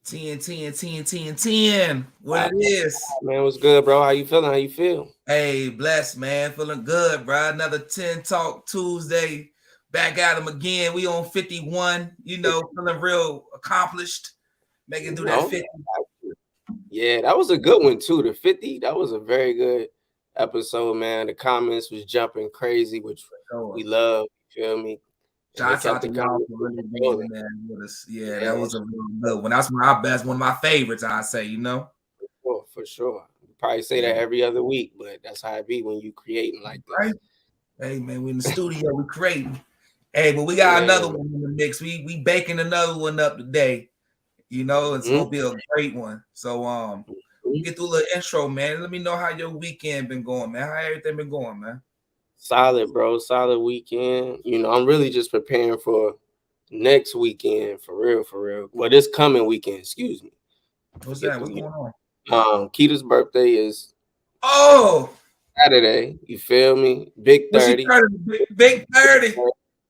10, 10, 10, 10, 10. What it is. Man, what's good, bro? How you feeling? How you feel? Hey, blessed, man. Feeling good, bro. Another 10 Talk Tuesday. Back at him again. We on 51. Feeling real accomplished. Making do that No? 50. Yeah, that was a good one too. The 50, that was a very good episode, man. The comments was jumping crazy, which we love. You feel me? And they Shouts out kept to the y'all comments for really being going. in there with us. Yeah, that Yeah, was a real good one. That's one of my favorites, I say. for sure. You probably say Yeah. that every other week, but that's how it be when you creating like Right? this. Hey, man, we in the studio. We creating. Hey, but we got Yeah. another one in the mix. We baking another one up today. It's Mm-hmm. gonna be a great one. So we get through a little intro, man. Let me know how your weekend been going, man. How everything been going, man. Solid, bro. Solid weekend. I'm really just preparing for next weekend, for real, for real. Well, this coming weekend, excuse me. What's Forget that? the What's week. going on? Keita's birthday is Oh, Saturday. You feel me? Big when she 30. turned big 30.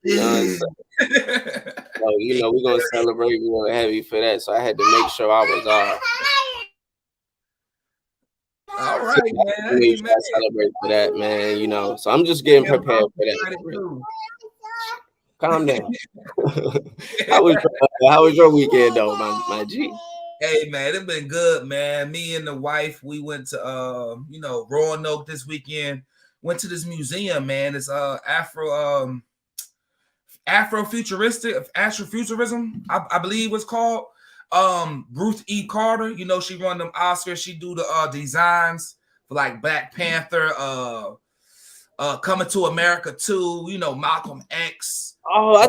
You know what I'm saying? So, we're gonna celebrate real heavy for that. So I had to make sure I was All so right, I had to man. make sure Amen. I celebrate for that, man. So I'm just getting Yeah, prepared I'm for that. excited For real. too. Calm down. How was your weekend though, my G? Hey, man, it been good, man. Me and the wife, we went to Roanoke this weekend. Went to this museum, man. It's Afrofuturism, I believe it's called. Ruth E. Carter, she won them Oscars. She do the designs for like Black Panther, Coming to America too, Malcolm X. Oh, I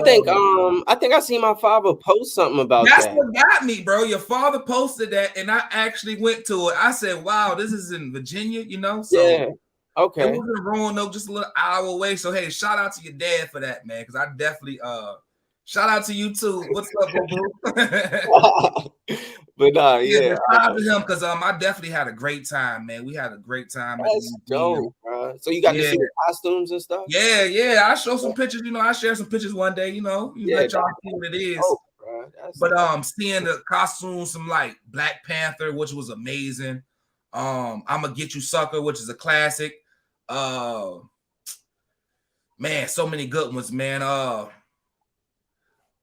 think I seen my father post something about That's that. what got me, bro. Your father posted that, and I actually went to it. I said, "Wow, this is in Virginia." So Yeah. it Okay. was in Roanoke, just a little hour away. So hey, shout out to your dad for that, man. Because I definitely shout out to you too. What's up, bro? But nah, Yeah, yeah. man, shout out to him because I definitely had a great time, man. We had a great time at the That's museum. dope, bro. So you got to Yeah, see the costumes and stuff? yeah. I show some pictures. I share some pictures one day. You Yeah, let y'all that's see what it is. dope, bro. That's But dope. seeing the costumes, some like Black Panther, which was amazing. I'm gonna get you sucker, which is a classic. Uh, man, so many good ones, man.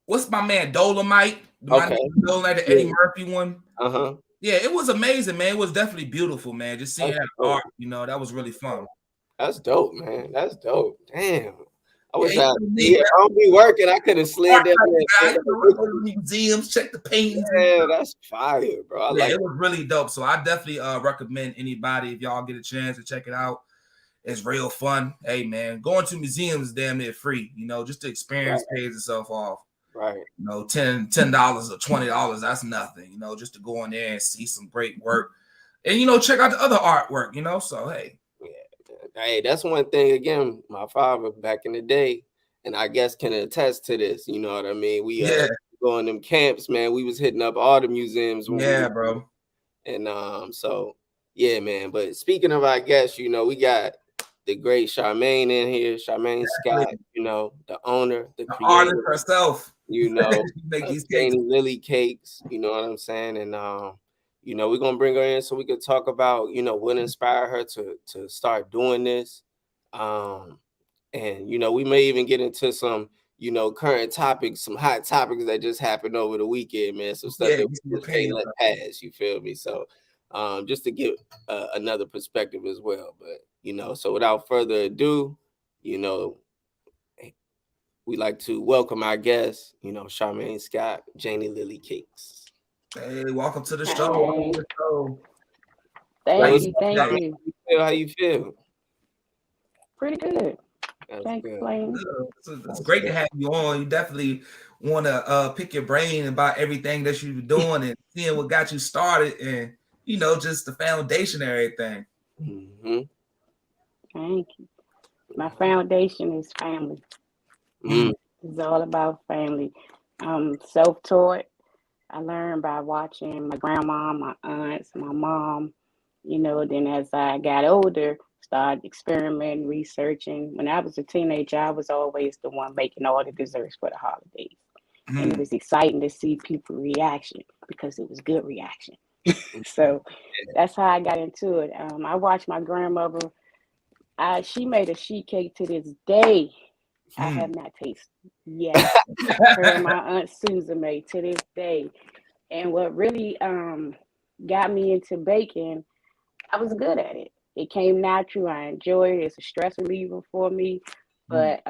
What's my man Dolomite? My Okay. name Dolomite, the Eddie Yeah. Murphy one. Uh-huh. Yeah, it was amazing, man. It was definitely beautiful, man. Just seeing That's that dope. art, that was really fun. That's dope, man. That's dope. Damn. I Yeah, wish you I know me, yeah, man. I don't be working. I could have Art slid down type there of and guy. said I go that. to the museums, check the paintings and Yeah, that's fire, bro. I yeah, like it was really dope. So I definitely recommend anybody if y'all get a chance to check it out. It's real fun. Hey man, going to museums is damn near free. Just the right, experience pays itself off. right. $10 or $20, that's nothing. Just to go in there and see some great work, and check out the other artwork. So hey, Yeah. Hey, that's one thing again, my father back in the day, and I guess can attest to this, you know what I mean? We yeah, going them camps, man. We was hitting up all the museums when we yeah, was bro. and so yeah, man. But speaking of, I guess, we got the great Charmaine in here, Charmaine Scott, The the owner, the artist creator, herself. you know, Make of these cakes. JanieLily cakes, you know what I'm saying? And we're gonna bring her in so we could talk about, what inspired her to start doing this. Um, and we may even get into some, current topics, some hot topics that just happened over the weekend, man. Some stuff Yeah, that get some we just can't opinions. let pass. You feel me? So, just to give another perspective as well. But so without further ado, you know, we like to welcome our guest, Charmaine Scott, JanieLily Cakes. Hey, welcome to the show. Welcome to Hey, the show. How thank you What's you, up, doing thank today? Charmaine? you. How you feel? Pretty good. That's Can't good. complain. Good. It's That's great good. to have you on. You definitely want to pick your brain about everything that you've been doing and seeing what got you started and just the foundation and everything. Mm-hmm. Thank you. My foundation is family. Mm. Mm, It's all about family. I'm self-taught. I learned by watching my grandma, my aunts, my mom. Then as I got older, started experimenting, researching. When I was a teenager, I was always the one making all the desserts for the holidays. And it Mm. was exciting to see people reaction because it was good reaction. So that's how I got into it. I watched my grandmother. She made a sheet cake to this day. I have not tasted yet. Her and my aunt Susan made to this day. And what really got me into baking, I was good at it. It came natural. I enjoy it. It's a stress reliever for me. But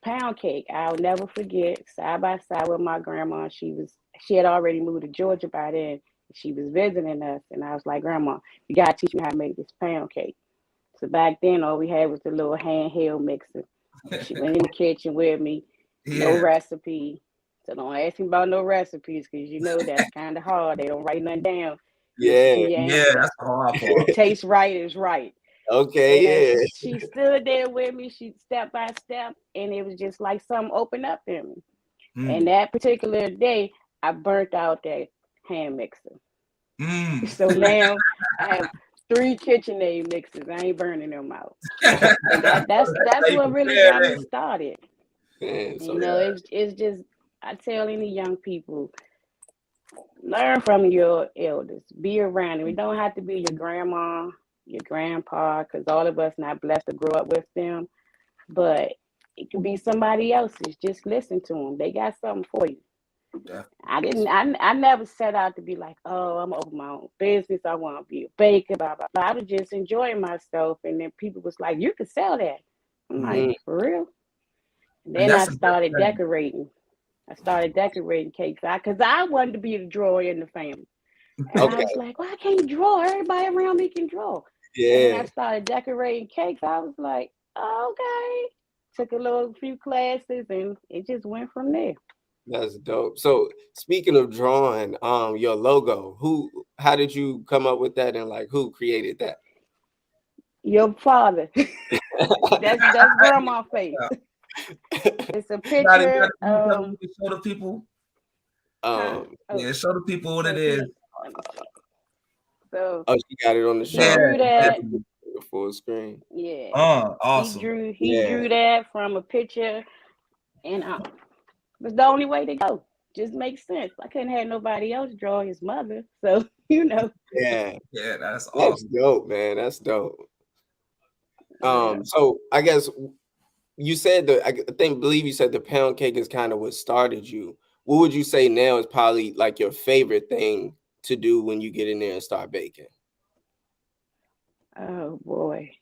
pound cake, I'll never forget. Side by side with my grandma, she had already moved to Georgia by then. She was visiting us, and I was like, Grandma, you gotta teach me how to make this pound cake. So back then, all we had was the little handheld mixer. She went in the kitchen with me, no recipe. So don't ask me about no recipes, because you know that's kind of hard. They don't write nothing down. Yeah. That's the hard part. Taste right is right. Okay, And she stood there with me, she step by step, and it was just like something opened up in me. And that particular day, I burnt out that hand mixer. So now I have 3 KitchenAid mixers. I ain't burning them out. And that's what really got me started. Man, You know, it's just, I tell any young people, learn from your elders. Be around them. It don't have to be your grandma, your grandpa, because all of us not blessed to grow up with them. But it could be somebody else's. Just listen to them. They got something for you. I never set out to be like, oh, I'm over my own business. I want to be a baker, blah, blah, blah. I was just enjoying myself. And then people was like, you could sell that. I'm like, for real? And then I started decorating. I started decorating cakes because I wanted to be the drawer in the family. And I was like, well, I can't draw. Everybody around me can draw. Yeah. And then I started decorating cakes. I was like, okay. Took a few classes, and it just went from there. That's dope. So speaking of drawing, your logo, how did you come up with that, and like who created that? Your father. that's grandma's face. It's a picture. Show the people. Show the people what it is. So she got it on the show. He drew that. Full screen. Yeah. Awesome. He drew that from a picture, and it was the only way to go. Just makes sense. I couldn't have nobody else draw his mother, so you know. Yeah, that's awesome. That's dope, man. That's dope. So I guess you said believe you said the pound cake is kind of what started you. What would you say now is probably like your favorite thing to do when you get in there and start baking? Oh boy.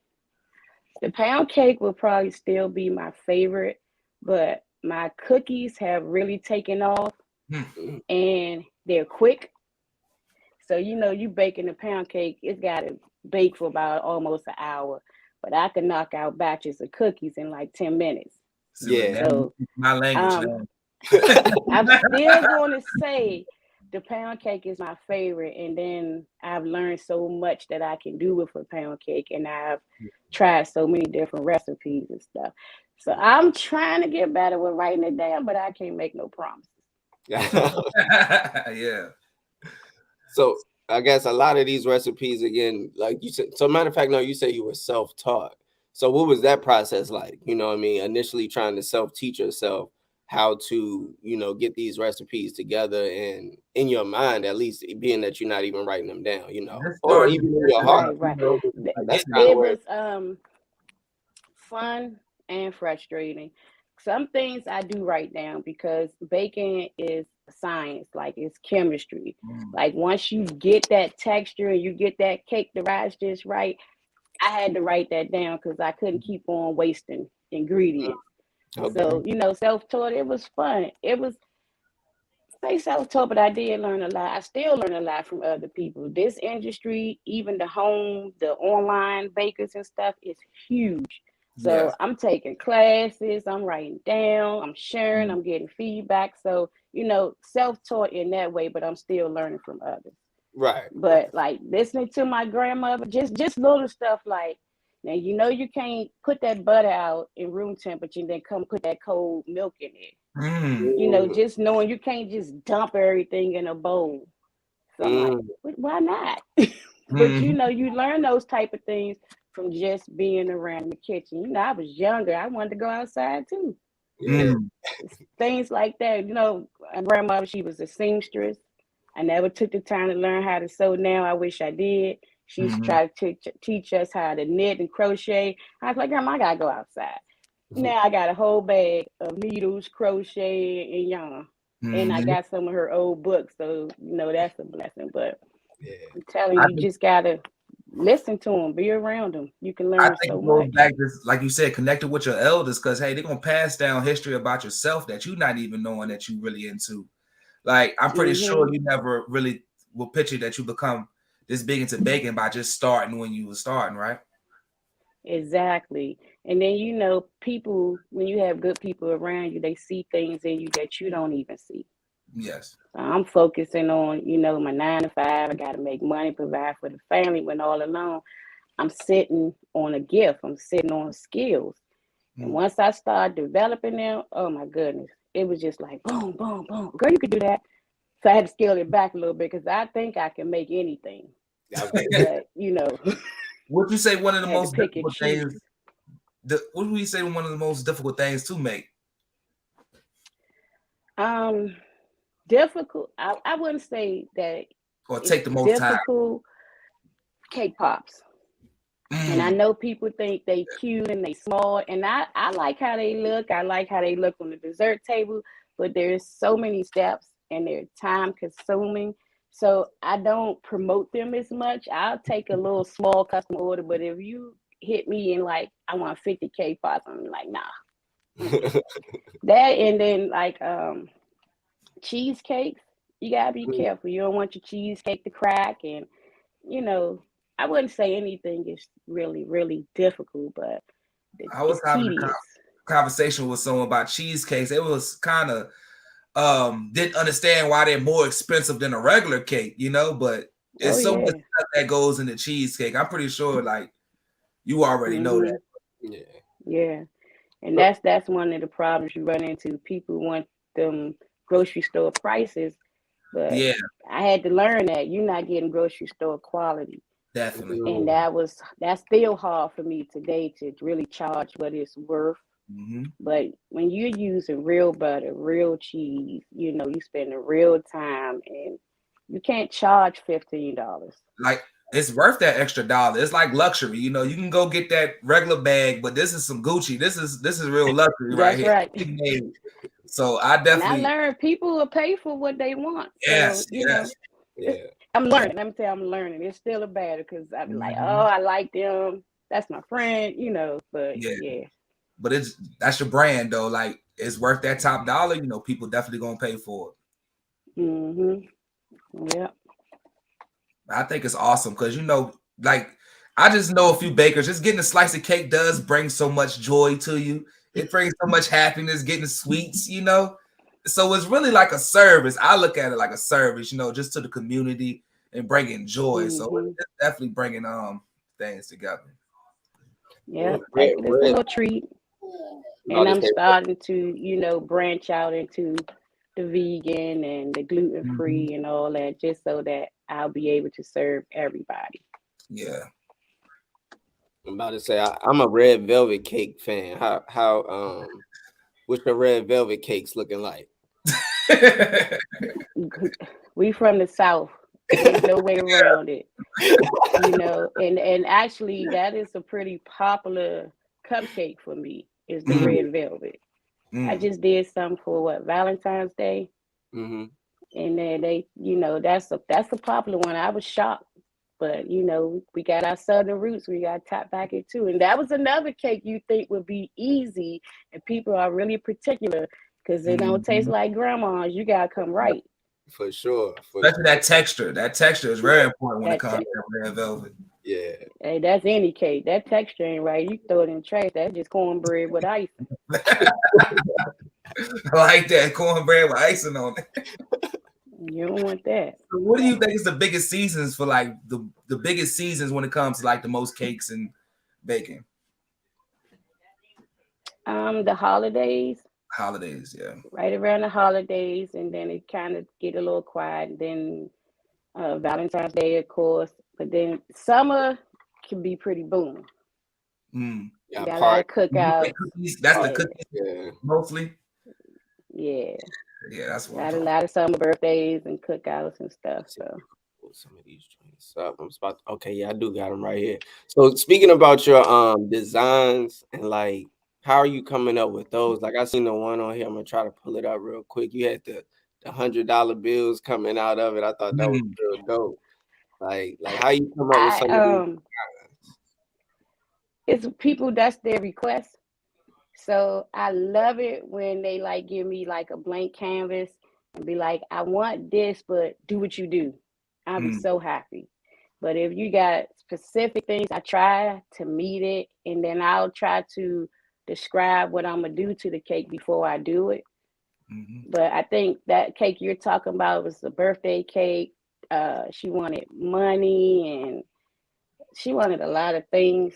The pound cake will probably still be my favorite, but my cookies have really taken off and they're quick. So, you know, you baking a pound cake, it's got to bake for about almost an hour, but I can knock out batches of cookies in like 10 minutes. Yeah. So my language. I'm still going to say the pound cake is my favorite. And then I've learned so much that I can do with a pound cake. And I've tried so many different recipes and stuff. So I'm trying to get better with writing it down, but I can't make no promises. Yeah. So I guess a lot of these recipes, again, like you said, so matter of fact, no, you said you were self-taught. So what was that process like? You know what I mean? Initially trying to self-teach yourself how to, you know, get these recipes together, and in your mind, at least, being that you're not even writing them down, you know, or even in your heart. Right. You know, it was fun and frustrating. Some things I do write down because baking is science, like it's chemistry. Like once you get that texture and you get that cake to rise just right, I had to write that down because I couldn't keep on wasting ingredients. So, you know, self-taught, it was fun. It was, say self-taught, but I did learn a lot. I still learn a lot from other people. This industry, even the online bakers and stuff, is huge. So I'm taking classes, I'm writing down, I'm sharing, I'm getting feedback. So, you know, self-taught in that way, but I'm still learning from others. Right. But like listening to my grandmother, just little stuff like, now, you know, you can't put that butter out in room temperature and then come put that cold milk in it. You know, just knowing you can't just dump everything in a bowl. So I'm like, why not? But, you know, you learn those type of things from just being around the kitchen. You know, I was younger. I wanted to go outside, too. Things like that. You know, my grandmother, she was a seamstress. I never took the time to learn how to sew. Now I wish I did. She used to try to teach us how to knit and crochet. I was like, Grandma, I gotta go outside. Now I got a whole bag of needles, crochet, and yarn. And I got some of her old books, so that's a blessing. But I'm telling you, you just gotta listen to them, be around them. You can learn I think so it goes much. back to, like you said, connected with your elders, because hey, they're gonna pass down history about yourself that you're not even knowing that you really into. Like, I'm pretty sure you never really will picture that you become this big into baking by just starting when you were starting, right? Exactly. And then people, when you have good people around you, they see things in you that you don't even see. Yes. So I'm focusing on, my 9 to 5. I got to make money, provide for the family. When all alone, I'm sitting on a gift. I'm sitting on skills. And once I started developing them, oh my goodness, it was just like boom, boom, boom. Girl, you could do that. So I had to scale it back a little bit because I think I can make anything. But Would you say one of the I had to most pick and difficult choose. things? What would you say one of the most difficult things to make? Difficult. I wouldn't say that Or it's take the most time? difficult. Cake pops. And I know people think they cute and they small, and I like how they look. I like how they look on the dessert table, but there's so many steps and they're time consuming. So I don't promote them as much. I'll take a little small custom order, but if you hit me in like I want 50 cake pops, I'm like, nah. That and then like cheesecakes, you gotta be careful. You don't want your cheesecake to crack, and I wouldn't say anything is really, really difficult, but I was it's having a tedious. conversation with someone about cheesecakes. It was kind of didn't understand why they're more expensive than a regular cake, but it's so much stuff that goes into cheesecake. I'm pretty sure like you already know that. Yeah. And that's one of the problems you run into. People want them grocery store prices, but Yeah, I had to learn that you're not getting grocery store quality. definitely. And that's still hard for me today to really charge what it's worth. But when you're using real butter, real cheese, you spend a real time, and you can't charge $15. Like it's worth that extra dollar. It's like luxury. You can go get that regular bag, but this is some Gucci. This is real luxury right That's here. right. So I And I definitely learned people will pay for what they want. yes. So, I'm learning. Let me tell you, I'm learning. It's still a battle because I'm like, oh, I like them. That's my friend, but yeah. But that's your brand though. Like it's worth that top dollar. People definitely gonna pay for it. Yeah. I think it's awesome because like I just know a few bakers. Just getting a slice of cake does bring so much joy to you. It brings so much happiness getting sweets. So it's really like a service. I look at it like a service. Just to the community and bringing joy. So it's definitely bringing things together. Yeah, it's a little treat. And I'm starting to, branch out into the vegan and the gluten-free and all that, just so that I'll be able to serve everybody. Yeah. I'm about to say I'm a red velvet cake fan. How what's your red velvet cakes looking like? We from the South. There's no way around it. And actually that is a pretty popular cupcake for me, is the red velvet. I just did some for Valentine's Day. And then that's a popular one. I was shocked. But we got our southern roots. We got to tap back into, and that was another cake you think would be easy, and people are really particular because it don't taste like grandma's. You gotta come right. For sure. Especially that texture. That texture is very important when it comes to red velvet. Yeah. Hey, that's any cake. That texture ain't right. You throw it in the trash. That's just cornbread with icing. I like that cornbread with icing on it. You don't want that. So what do you think is the biggest seasons for like the biggest seasons when it comes to like the most cakes and baking? The holidays. Holidays, yeah. Right around the holidays, and then it kind of get a little quiet. And then Valentine's Day, of course, but then summer can be pretty boom. Yeah, got a lot of cookouts. That's the cookies mostly. Yeah. Yeah, that's what I'm Got a talking. lot of summer birthdays and cookouts and stuff. Let's see if So I can pull some of these joints up. I'm about okay, yeah, I do got them right here. So speaking about your designs and like how are you coming up with those? Like I seen the one on here. I'm gonna try to pull it up real quick. You had the $100 bills coming out of it. I thought that was Mm, real dope. Like how you come up with I some of these designs? it's people that's their request. So I love it when they like give me like a blank canvas and be like, I want this, but do what you do. I'll be mm, so happy. But if you got specific things, I try to meet it and then I'll try to describe what I'm gonna do to the cake before I do it. mhm, But I think that cake you're talking about was a birthday cake. She wanted money and she wanted a lot of things,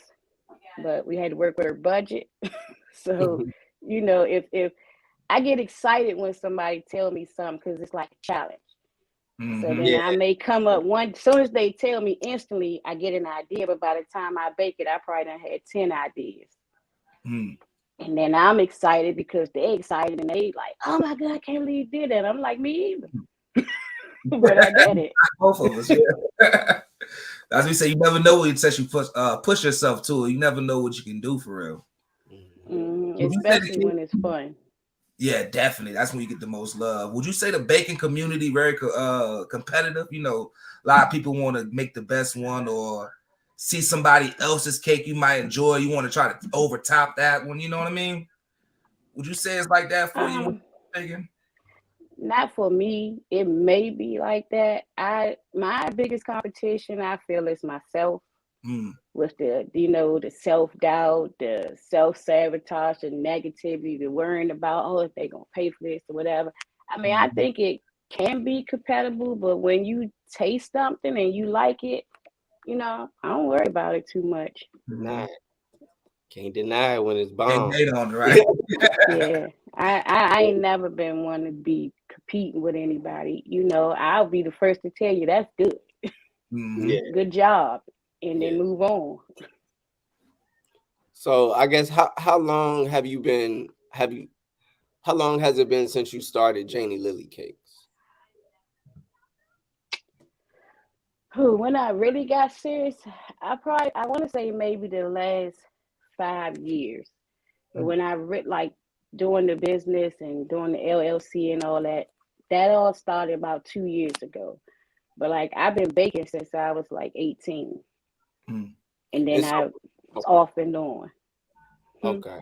but we had to work with her budget. So, if I get excited when somebody tell me something because it's like a challenge. So mhm, then Yeah, I may come up one, as soon as they tell me instantly, I get an idea. But by the time I bake it, I probably done had 10 ideas. mm. And then I'm excited because they excited and they like, oh my God, I can't believe you did that. I'm like, me either. But I did it. Both of us, yeah. As we say, you never know until you push yourself to it. You never know what you can do for real. Would you say the Especially cake? when it's fun. Yeah, definitely. That's when you get the most love. Would you say the baking community very competitive? A lot of people want to make the best one or see somebody else's cake you might enjoy. You want to try to overtop that one. You know what I mean? Would you say it's like that for you with Um, baking? Not for me. It may be like that. My biggest competition I feel is myself Mm, with the self-doubt, the self-sabotage, the negativity, the worrying about, oh, if they gonna pay for this or whatever. I mean, I mhm. think it can be compatible, but when you taste something and you like it, I don't worry about it too much. deny Mhm. it. Can't deny it when it's Can't bomb. date on it, right? Yeah. I ain't never been one to be competing with anybody. I'll be the first to tell you that's good. Yeah, Hmm. Good job. And then yeah. move on. So I guess how long have you how long has it been since you started JanieLily Cakes? When I really got serious, I want to say maybe the last 5 years. But when I like doing the business and doing the LLC and all that, that all started about 2 years ago. But like I've been baking since I was like 18, Mm. and then And so I was off and on. Hmm. okay.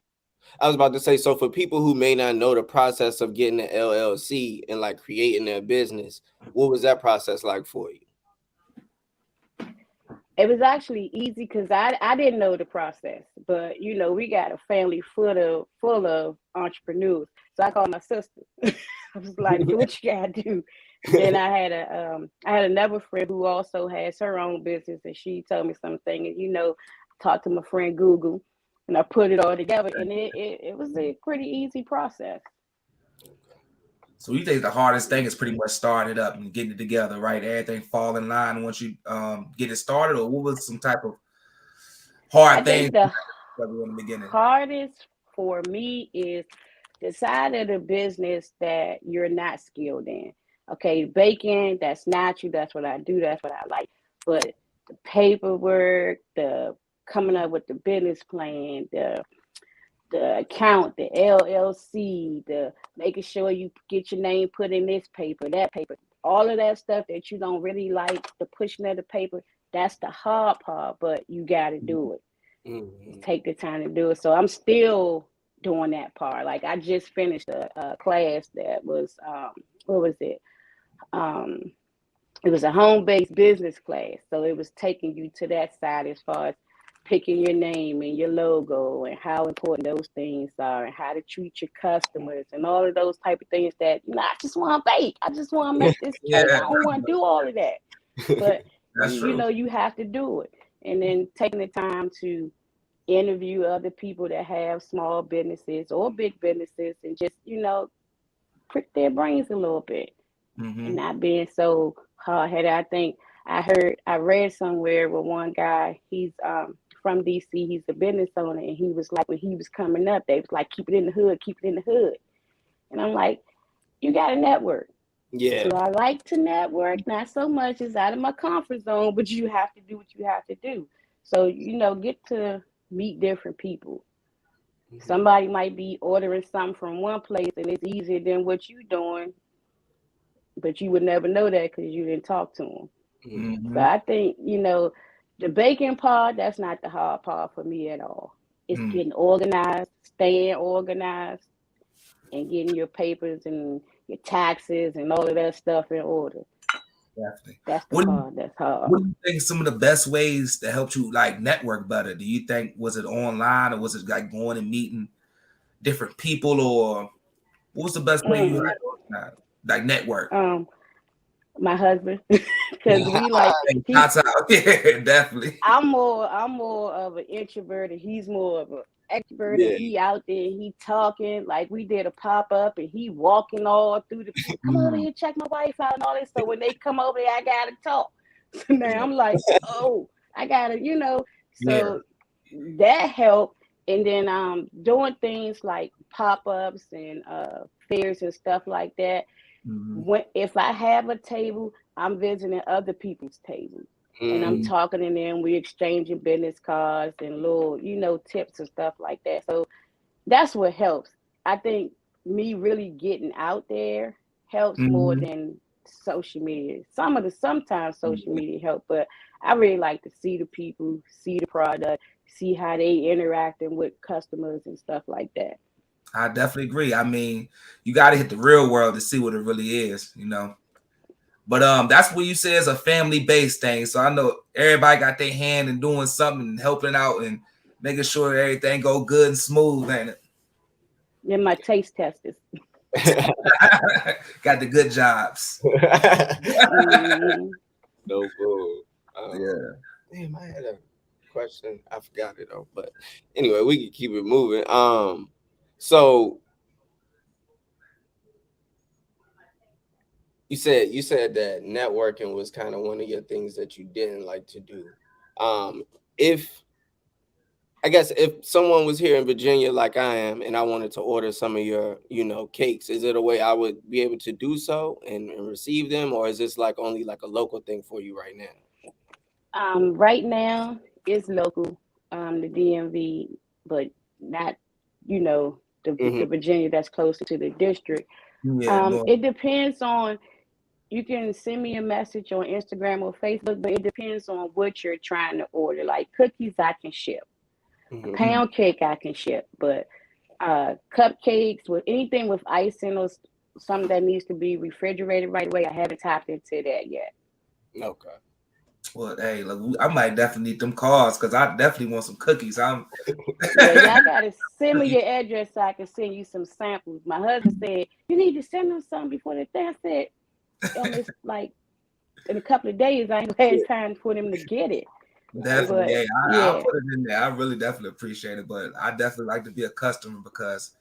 I was about to say, so for people who may not know the process of getting an LLC and like creating their business, what was that process like for you? It was actually easy because I didn't know the process, but we got a family full of entrepreneurs. So I called my sister. I was like, "So what you gotta do?" And then I had another friend who also has her own business, and she told me something. And talked to my friend Google, and I put it all together, and it was a pretty easy process. So you think the hardest thing is pretty much starting it up and getting it together, right? Everything fall in line once you get it started, or what was some type of I hard things think the in the beginning? hardest for me is the side of the business that you're not skilled in. Okay, baking, that's natural. That's what I do. That's what I like. But the paperwork, the coming up with the business plan, the account, the LLC, the making sure you get your name put in this paper, that paper, all of that stuff that you don't really like, the pushing of the paper, that's the hard part, but you got to do it. Mhm. Take the time to do it. So I'm still doing that part. Like I just finished a class that was what was it? Um, it was a home-based business class. So it was taking you to that side as far as picking your name and your logo and how important those things are and how to treat your customers and all of those type of things that I just want to bake. I just want to make this cake. Yeah, I don't want to do all of that. But that's true. you have to do it. And then taking the time to interview other people that have small businesses or big businesses and just, prick their brains a little bit and Hmm. not being so hard headed. I think I read somewhere with one guy, he's from DC, he's a business owner, and he was like, when he was coming up, they was like, keep it in the hood, keep it in the hood. And I'm like, you got to network. Yeah. Do I like to network? Not so much. It's out of my comfort zone, but you have to do what you have to do. So, get to meet different people. Somebody might be ordering something from one place and it's easier than what you doing, but you would never know that because you didn't talk to them. So I think, the baking part, that's not the hard part for me at all. It's getting organized, staying organized, and getting your papers and your taxes and all of that stuff in order. Definitely. That's the What do you, part that's hard. what do you think some of the best ways that helped you like network better? Do you think was it online or was it like going and meeting different people, or what was the best way you had like network? My husband, because Shots out. Yeah, definitely. I'm more of an introvert and he's more of an extrovert, and he out there, he talking. Like we did a pop-up and he walking all through the people, come over here, check my wife out and all this. So when they come over there, I gotta talk. So now I'm like, oh, I gotta, so that helped. And then doing things like pop-ups and fairs and stuff like that. If I have a table, I'm visiting other people's tables. And I'm talking to them. We exchanging business cards and little, tips and stuff like that. So that's what helps. I think me really getting out there helps more than social media. Sometimes social media help, but I really like to see the people, see the product, see how they interacting with customers and stuff like that. I definitely agree. I mean, you got to hit the real world to see what it really is, But that's what you say is a family-based thing. So I know everybody got their hand in doing something and helping out and making sure everything go good and smooth, ain't it? They're my taste testers. Got the good jobs. No bull. Yeah. Damn, I had a question. I forgot it though. But anyway, we can keep it moving. So you said that networking was kind of one of your things that you didn't like to do. If someone was here in Virginia like I am and I wanted to order some of your, cakes, is it a way I would be able to do so and receive them, or is this like only like a local thing for you right now? Right now it's local, the DMV, but not, the Virginia that's closer to the district. Yeah, it depends on. You can send me a message on Instagram or Facebook, but it depends on what you're trying to order. Like cookies, I can ship. A pound cake, I can ship. But cupcakes, with anything with icing or something that needs to be refrigerated right away, I haven't tapped into that yet. Okay. Well, hey, look, I might definitely need them cards because I definitely want some cookies. Yeah, y'all gotta send me your address so I can send you some samples. My husband said you need to send them something before the thing. I said, almost like in a couple of days, I ain't had time for them to get it. Definitely, I'll put it in there. I really definitely appreciate it, but I definitely like to be a customer because,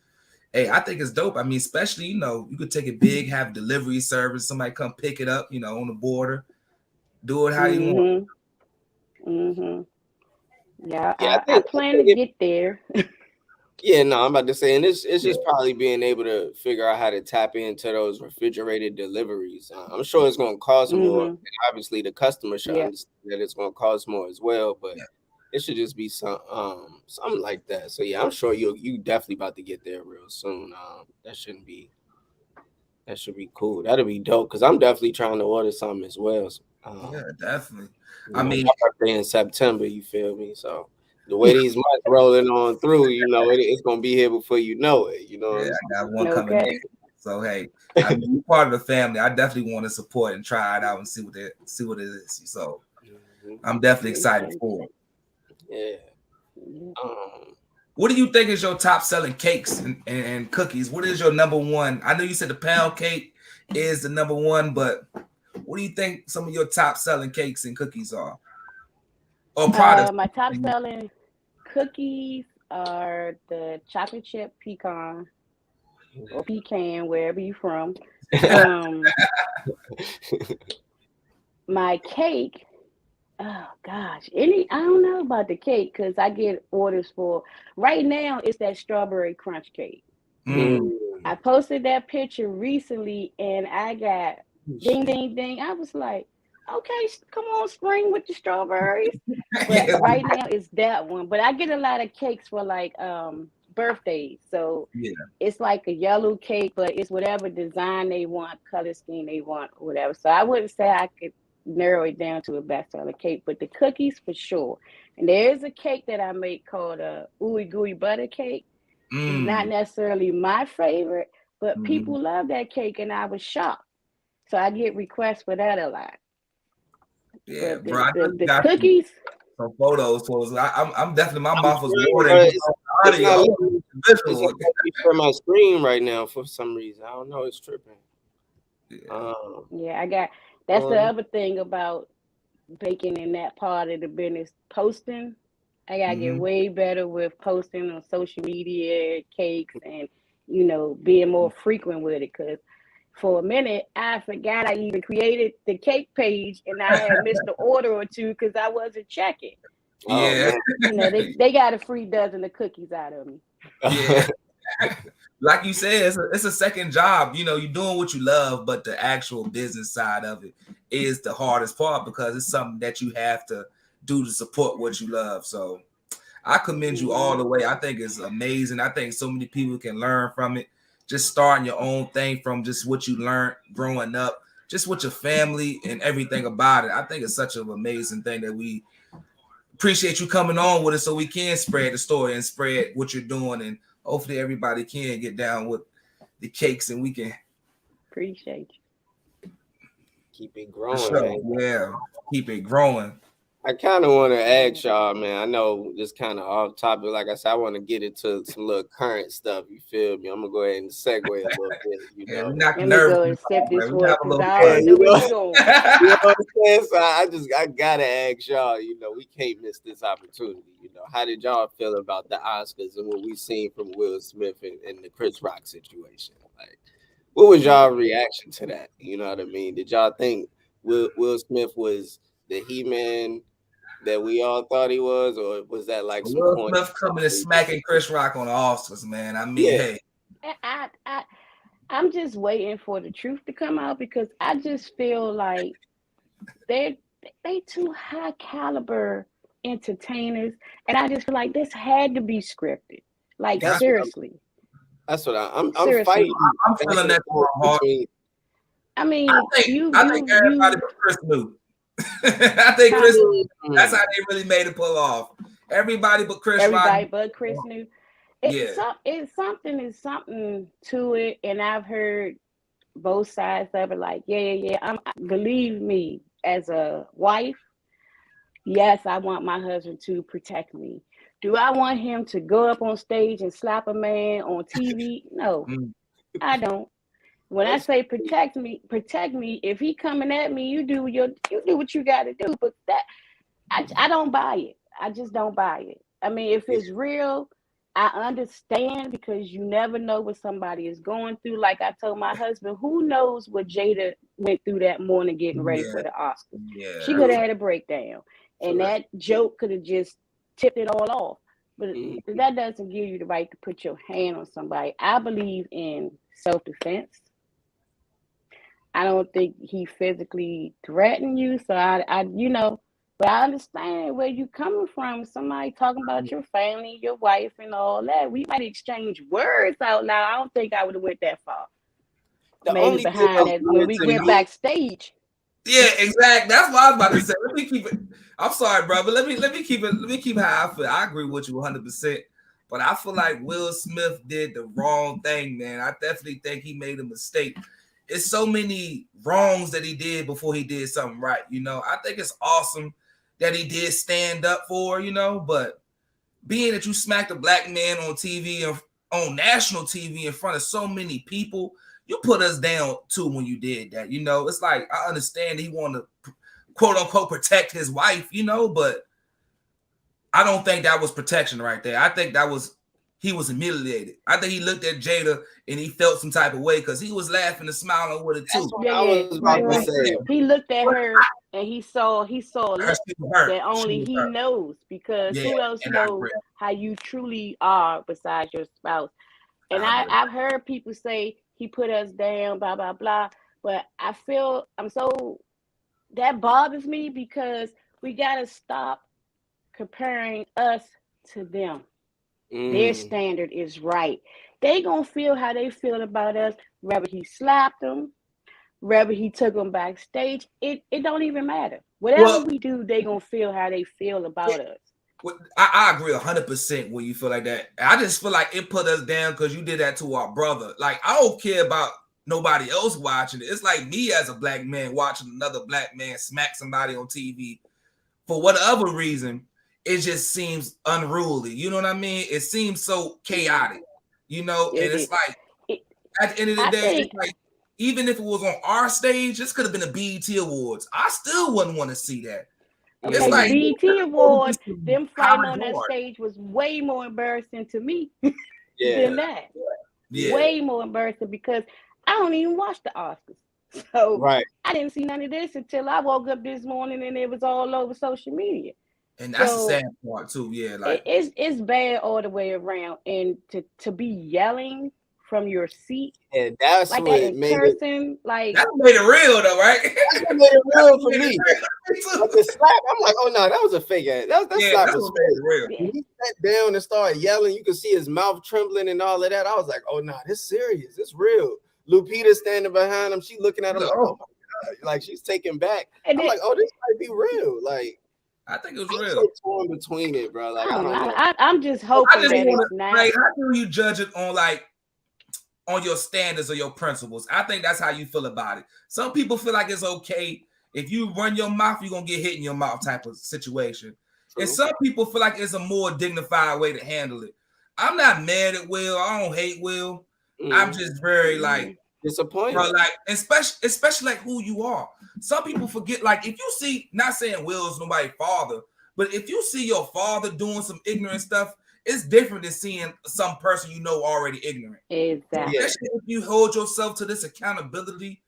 hey, I think it's dope. I mean, especially you could take it big, have delivery service, somebody come pick it up, on the border, do it how you want. Yeah, I plan to get there. Yeah, no, I'm about to say, and it's just probably being able to figure out how to tap into those refrigerated deliveries. I'm sure it's going to cost more. And obviously, the customer should understand that it's going to cost more as well. But it should just be something like that. So yeah, I'm sure you definitely about to get there real soon. That should be cool. That'll be dope because I'm definitely trying to order something as well. Yeah, definitely. I mean, my birthday in September. You feel me? So. The way these months rolling on through, it's gonna be here before you know it. Yeah, I got one coming in. So hey, I mean, you're part of the family. I definitely want to support and try it out and see what it is. So I'm definitely excited for it. Yeah. What do you think is your top selling cakes and cookies? What is your number one? I know you said the pound cake is the number one, but what do you think some of your top selling cakes and cookies are? Or products? My top selling cookies are the chocolate chip pecan or pecan, wherever you're from. My cake, oh gosh, I don't know about the cake because I get orders for right now. It's that strawberry crunch cake. I posted that picture recently and I got ding, ding, ding. I was like, okay, come on, spring with the strawberries. But Yeah, right now it's that one. But I get a lot of cakes for like birthdays. So yeah, it's like a yellow cake, but it's whatever design they want, color scheme they want, or whatever. So I wouldn't say I could narrow it down to a bestseller cake, but the cookies for sure. And there is a cake that I make called a ooey gooey butter cake. It's not mm, necessarily my favorite, but mm. people love that cake, and I was shocked. So I get requests for that a lot. Yeah, But bro. I know you the got cookies, some photos. So I'm definitely my I'm mouth was screaming, watering but just on the it's audio. not I letting want me, the it's visual. not letting me share my screen right now for some reason. I don't know. It's tripping. Yeah. Um, yeah, I got. That's the on other thing about baking in that part of the business. Posting, I gotta get Mm-hmm. way better with posting on social media, cakes, and being more frequent with it. Cause for a minute, I forgot I even created the cake page, and I had missed the order or two because I wasn't checking. oh Yeah, They got a free dozen of cookies out of me. yeah. man. Like you said, it's a second job. You're doing what you love, but the actual business side of it is the hardest part because it's something that you have to do to support what you love. So I commend you all Hmm. the way. I think it's amazing. I think so many people can learn from it. Just starting your own thing from just what you learned growing up, just with your family and everything about it. I think it's such an amazing thing that we appreciate you coming on with us so we can spread the story and spread what you're doing. And hopefully everybody can get down with the cakes and we can, Appreciate Keep it for growing, sure, man. yeah, keep it growing. I kind of want to you. ask y'all, man. I know this kind of off topic. Like I said, I want to get into some little current stuff. You feel me? I'm gonna go ahead and segue a little bit. You Yeah, we know. knock Let your me nerves go in and the sip phone, this man. We water have a because little I Yeah, already fun. know where you're going. you know what I'm saying? So I gotta ask y'all. You know, we can't miss this opportunity. You know, how did y'all feel about the Oscars and what we seen from Will Smith and the Chris Rock situation? Like, what was y'all reaction to that? You know what I mean? Did y'all think Will Smith was the He-Man that we all thought he was, or was that like some Will corny Smith shit coming and that he smacking Chris Rock on the Oscars, man. I mean, did? hey, I'm just waiting for the truth to come out because I just feel like they they too high caliber entertainers, and I just feel like this had to be scripted. Like I, That's seriously, I'm seriously. fighting I'm back feeling and that forth hard. between. I mean, I think everybody but Chris knew. I think huh? Chris. That's how Mm, they really made it pull off. Everybody but Chris Rock. Everybody but Chris knew. Yeah. It's something to it, and I've heard both sides of it. Like, yeah. Believe me, as a wife, yes, I want my husband to protect me. Do I want him to go up on stage and slap a man on TV? No, Mm. I don't. When I that's say protect me. If he coming at me, you do what you got to do. But that I don't buy it. I just don't buy it. I mean, if yeah, it's real, I understand because you never know what somebody is going through. Like I told my husband, who knows what Jada went through that morning getting ready Yeah. for the Oscars. Yeah. She could true, have had a breakdown, and true. that joke could have just tipped it all off. But Mm, that doesn't give you the right to put your hand on somebody. I believe in self-defense. I don't think he physically threatened you. So but I understand where you coming from. Somebody talking about your family, your wife, and all that. We might exchange words out loud. I don't think I would have went that far. the Maybe only thing behind that's that when weird we to went me, backstage. Yeah, exactly. That's what I was about to say. Let me keep it. I'm sorry, bro, but let me keep it. Let me keep how I feel. I agree with you 100%. But I feel like Will Smith did the wrong thing, man. I definitely think he made a mistake. It's so many wrongs that he did before he did something right. I think it's awesome that he did stand up for, but being that you smacked a black man on TV and on national TV in front of so many people, you put us down too when you did that. It's like I understand he wanted to quote unquote protect his wife, but I don't think that was protection right there. I think that was he was humiliated. I think he looked at Jada and he felt some type of way because he was laughing and smiling with it that's too. what Yeah, I yeah, was about to right. say. He looked at her and he saw a Her, look she was hurt. that She only was he hurt. knows because Yeah, who else and I knows agree. how you truly are besides your spouse? And I've heard people say he put us down, blah blah blah. But I feel that bothers me because we gotta stop comparing us to them. Their standard is right. They gonna feel how they feel about us, whether he slapped them, whether he took them backstage. It don't even matter. Whatever we do, they gonna feel how they feel about us. I agree 100% when you feel like that. I just feel like it put us down because you did that to our brother. Like, I don't care about nobody else watching it. It's like me as a black man watching another black man smack somebody on TV for whatever reason. It just seems unruly. You know what I mean? It seems so chaotic, you know? And it's like, at the end of the day, it's like, even if it was on our stage, this could have been a BET Awards. I still wouldn't want to see that. Okay, it's like, the BET Awards, them fighting on that stage was way more embarrassing to me than that. Yeah. Way more embarrassing because I don't even watch the Oscars. So I didn't see none of this until I woke up this morning and it was all over social media. And that's the sad part too. Yeah, like it's bad all the way around. And to be yelling from your seat, and that's like what that in person, like that made it real though, right? That made it real for me. Like the slap, I'm like, oh no, that was a fake ass. That slap was real. When he sat down and started yelling, you could see his mouth trembling and all of that. I was like, oh no, this serious, it's real. Lupita standing behind him, she looking at him like, oh my god, like she's taken back. I'm like, oh, this might be real. Like, I think it was real. So torn between it, bro. Like, I don't know. I'm just hoping that it's not. Like, how do you judge it on your standards or your principles? I think that's how you feel about it. Some people feel like it's okay if you run your mouth, you're gonna get hit in your mouth type of situation. True. And some people feel like it's a more dignified way to handle it. I'm not mad at Will. I don't hate Will. I'm just very like disappointed. Bro, like especially like who you are. Some people forget, like if you see, not saying Will's nobody's father, but if you see your father doing some ignorant stuff, it's different than seeing some person you know already ignorant. Exactly. Especially if you hold yourself to this accountability,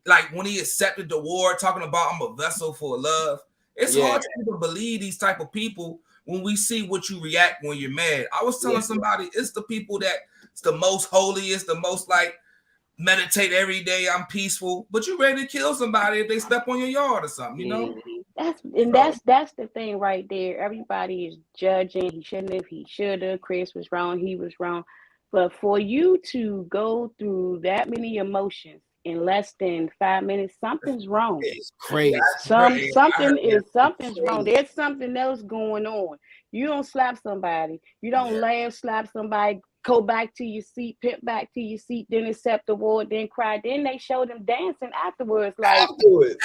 like when he accepted the award, talking about I'm a vessel for love. It's hard to even believe these type of people when we see what you react when you're mad. I was telling somebody it's the people that's the most holiest, the most like meditate every day, I'm peaceful, but you ready to kill somebody if they step on your yard or something, you know? That's the thing right there. Everybody is judging. He shouldn't have, he should have. Chris was wrong, he was wrong. But for you to go through that many emotions in less than 5 minutes, something's wrong. It's crazy. Something's wrong. There's something else going on. You don't slap somebody. You don't laugh, slap somebody, go back to your seat, pimp back to your seat, then accept the award, then cry. Then they show them dancing afterwards. Like afterwards,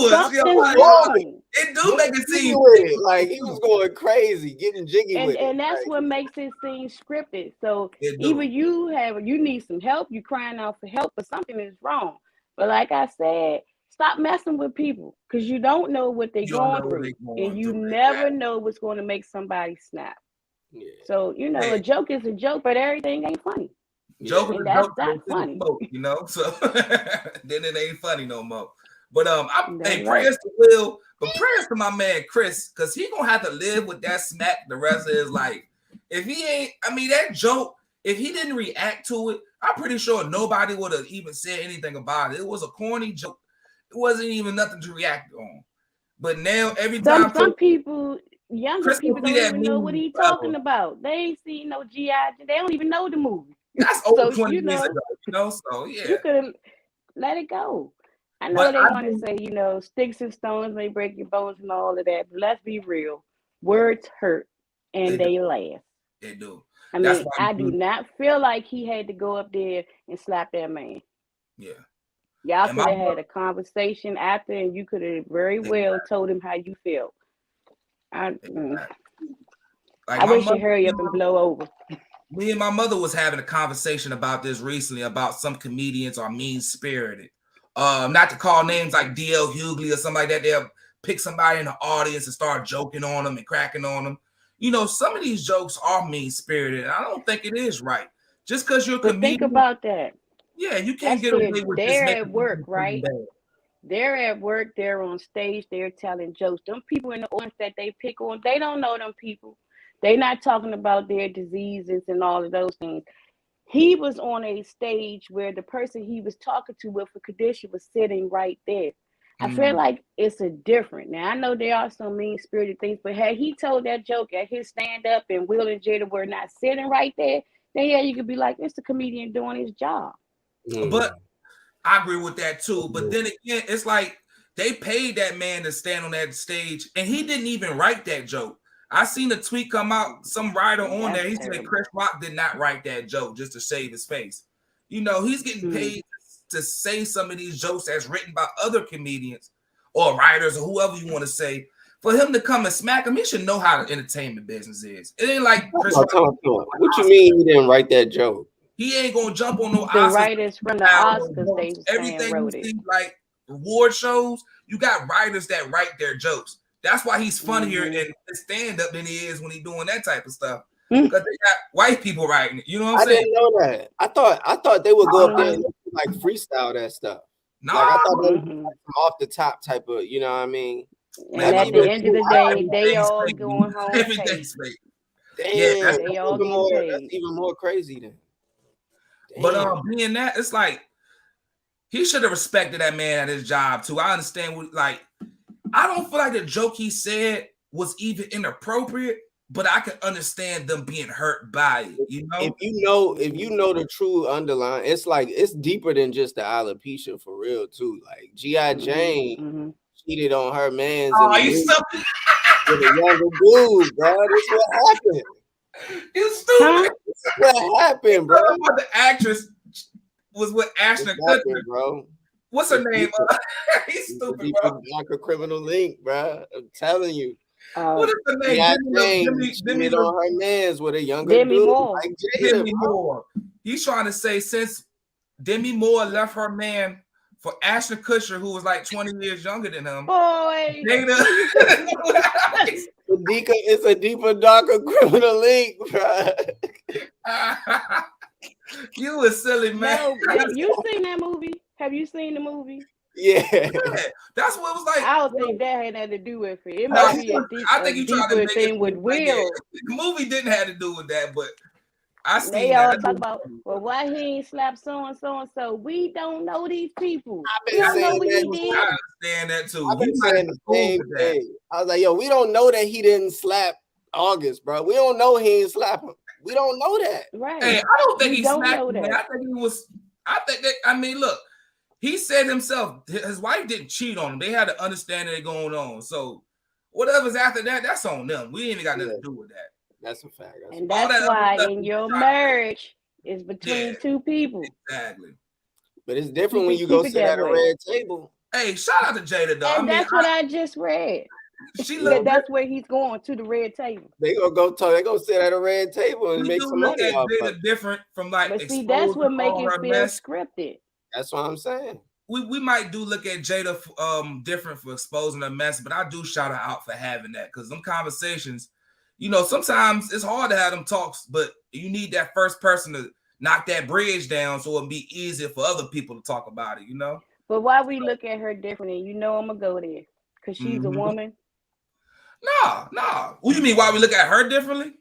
something's wrong. It do make it seem like he was going crazy, getting jiggy with it. And that's what makes it seem scripted. So either you need some help, you crying out for help, but something is wrong. But like I said, stop messing with people because you don't know what they're going through, and you never know what's going to make somebody snap. Yeah. So a joke is a joke, but everything ain't funny. Joke is a joke, not funny. Smoke, so then it ain't funny no more. But prayers to Will, but prayers to my man Chris, because he gonna have to live with that smack the rest of his life. If he ain't, that joke, if he didn't react to it, I'm pretty sure nobody would have even said anything about it. It was a corny joke. It wasn't even nothing to react on. But now every time some people. Younger people don't even know what he's talking about. They ain't seen no G.I. They don't even know the movie. That's over 20 years ago, so yeah. You could have let it go. I know they want to say, sticks and stones may break your bones and all of that, but let's be real. Words hurt and they last. They do. I do not feel like he had to go up there and slap that man. Yeah. Y'all could have had a conversation after, and you could have very well told him how you felt. I wish you hurry up and blow over. Me and my mother was having a conversation about this recently, about some comedians are mean-spirited. Not to call names like D.L. Hughley or something like that. They'll pick somebody in the audience and start joking on them and cracking on them. Some of these jokes are mean-spirited, and I don't think it is right. Just because you're a comedian. Think about that. Yeah, you can't get away with this. They're at work, right? They're at work, they're on stage, they're telling jokes. Them people in the audience that they pick on, they don't know them people. They're not talking about their diseases and all of those things. he was on a stage where the person he was talking to with a condition was sitting right there. I feel like it's a different. Now I know there are some mean spirited things, but had he told that joke at his stand up and Will and Jada were not sitting right there, then yeah, you could be like, it's the comedian doing his job. But I agree with that too. But then again, it's like they paid that man to stand on that stage, and he didn't even write that joke. I seen a tweet come out, some writer on there. He said Chris Rock did not write that joke just to save his face. You know, he's getting paid to say some of these jokes that's written by other comedians or writers or whoever you want to say. For him to come and smack him, he should know how the entertainment business is. It ain't like Chris Rock. What you mean he didn't write that joke? He ain't gonna jump on no The Oscars. writers from the Oscars, they Everything wrote you it. see, like award shows, you got writers that write their jokes. That's why he's funnier in stand-up than he is when he's doing that type of stuff. Because they got white people writing it. You know what I'm saying? I didn't know that. I thought they would go up there and like freestyle that stuff. No, like I thought they would like off the top type of, you know what I mean? And at the end of the day, they all going home paid. Yeah, they all getting paid. That's even more crazy then. Damn. But being that, it's like he should have respected that man at his job too. I understand what, like, I don't feel like the joke he said was even inappropriate, but I can understand them being hurt by it. You know, if you know the true underlying, it's like it's deeper than just the alopecia for real too. Like G.I. Jane cheated on her man's with a younger dude, bro. This what happened. You stupid. This is what happened, bro. The actress was with Ashton Kutcher, bro. What's her name? He's stupid, bro. Like a criminal link, bro. I'm telling you. What is the name? Demi on her man's with a younger dude. Like Demi Moore. He's trying to say since Demi Moore left her man for Ashton Kutcher, who was like 20 years younger than him. Boy, it's a deeper, darker criminal link, bro. You a silly man. No, you seen that movie? Have you seen the movie? Yeah. That's what it was like. I don't think that had nothing to do with it. It might be a deeper thing with Will. The movie didn't have to do with that, but I seen they all talk about, well, why he ain't slapped so and so and so. We don't know these people. We don't know what he did. I understand that too. I've been saying the same thing. I was like, yo, we don't know that he didn't slap August, bro. We don't know he ain't slap him. We don't know that. Right. Hey, I don't think he slapped him. I think he was. I think that. I mean, look. He said himself, his wife didn't cheat on him. They had to understand that going on. So whatever's after that, that's on them. We ain't even got nothing to do with that. That's a fact. And that's why in your marriage is between two people. Exactly. But it's different when you go sit at a red table. Hey, shout out to Jada, though. And that's what I just read. That's where he's going, to the red table. They gonna go talk. They gonna sit at a red table and make some money. Jada different from like. But see, that's what makes it feel scripted. That's what I'm saying. We might do look at Jada different for exposing a mess, but I do shout her out for having that, because them conversations, you know, sometimes it's hard to have them talks, but you need that first person to knock that bridge down so it'll be easier for other people to talk about it, you know? But why we look at her differently, you know I'm gonna go there, because she's a woman. No. What do you mean, why we look at her differently?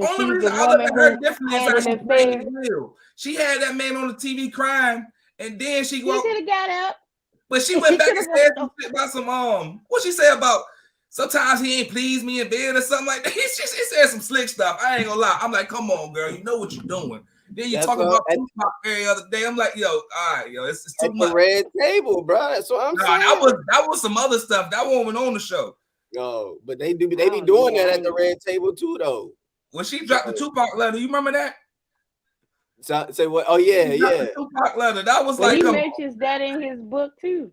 Only reason I look at her differently is that she had that man on the TV crying, and then she could have got up. But she went back and said some shit about some what she said about sometimes he ain't pleased me in bed or something like that. She said some slick stuff. I ain't gonna lie. I'm like, come on, girl, you know what you're doing. Then you talking about Tupac every other day. I'm like, yo, all right, yo, it's too much. The red table, bro. That's what I'm saying. That was some other stuff. That one went on the show. No, but they be doing that at the red table too, though. When she dropped the Tupac letter, you remember that? Say what? Oh yeah. The Tupac letter. That was like he mentions that in his book too.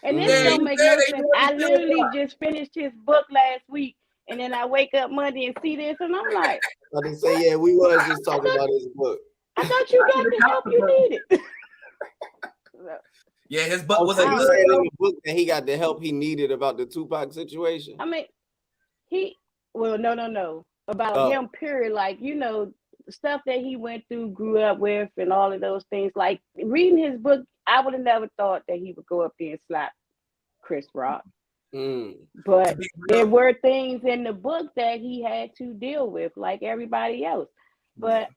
And this don't make no sense. I literally just finished his book last week, and then I wake up Monday and see this, and I'm like, I didn't say yeah. We was just talking about his book. I thought you got the help you needed. Yeah, his book was in the book that he got the help he needed about the Tupac situation. I mean, no. About him, period. Like, you know, stuff that he went through, grew up with, and all of those things. Like, reading his book, I would have never thought that he would go up there and slap Chris Rock. But there were things in the book that he had to deal with, like everybody else. But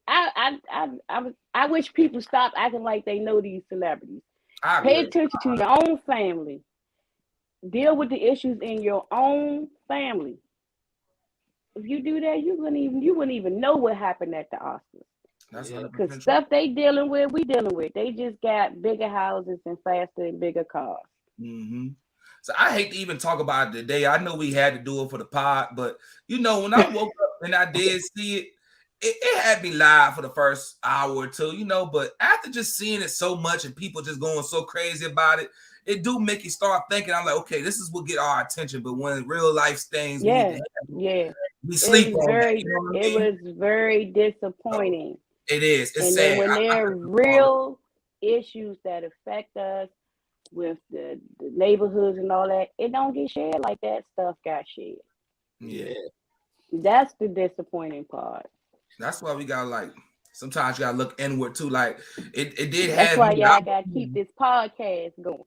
I wish people stop acting like they know these celebrities. I Pay agree. attention to your own family. Deal with the issues in your own family. If you do that, you wouldn't even know what happened at the Oscars. That's Yeah. 100% Cause true. stuff they dealing with, we dealing with. They just got bigger houses and faster and bigger cars. Mm-hmm. So I hate to even talk about it today. I know we had to do it for the pod, but you know, when I woke up and I did see it, it had me live for the first hour or two, you know, but after just seeing it so much and people just going so crazy about it, it do make you start thinking. I'm like, okay, this is what get our attention, but when real life things we need to Yeah, handle, yeah. we It sleep was on that. very, You know what I it mean? was very So disappointing. it is. It's And then sad. when I there are couldn't call it. real issues that affect us with the neighborhoods and all that, it don't get shared like that stuff got shared. Yeah. That's the disappointing part. That's why we gotta like sometimes you gotta look inward too. Like it did That's have why me. y'all gotta keep this podcast going.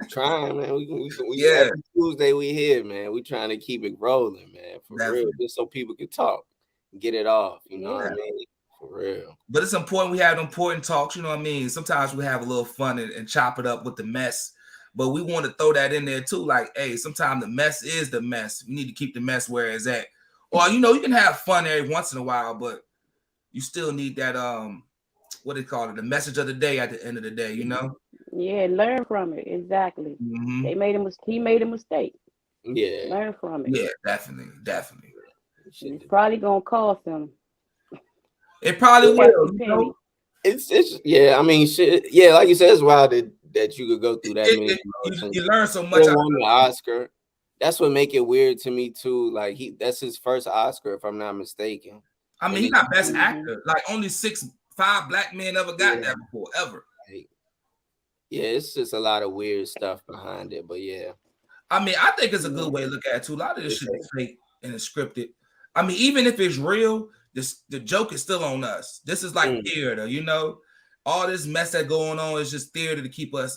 Trying, man. We Yeah, every Tuesday we here, man. We trying to keep it rolling, man. For real, definitely. just so people can talk, get it off. You know what Yeah. I mean? For real. But it's important we have important talks, you know what I mean? Sometimes we have a little fun and chop it up with the mess. But we want to throw that in there too. Like, hey, sometimes the mess is the mess. We need to keep the mess where it's at. Or you know, you can have fun every once in a while, but you still need that what they call it, the message of the day at the end of the day, you know? Yeah, learn from it. Exactly. Mm-hmm. He made a mistake. Yeah. Learn from it. Yeah, definitely. It's probably gonna cost him It probably will, every you penny. know? It's yeah. I mean, shit. Yeah, like you said, it's wild that you could go through that many emotions. You learn so much. Still won the Oscar. That's what make it weird to me too. Like that's his first Oscar, if I'm not mistaken. I mean, he got best actor. Like only 5 black men ever got that before, ever. Like, yeah, it's just a lot of weird stuff behind it, but yeah. I mean, I think it's a good way to look at it too. A lot of this shit is fake and it's scripted. I mean, even if it's real, the joke is still on us. This is like theater, you know. All this mess that going on is just theater to keep us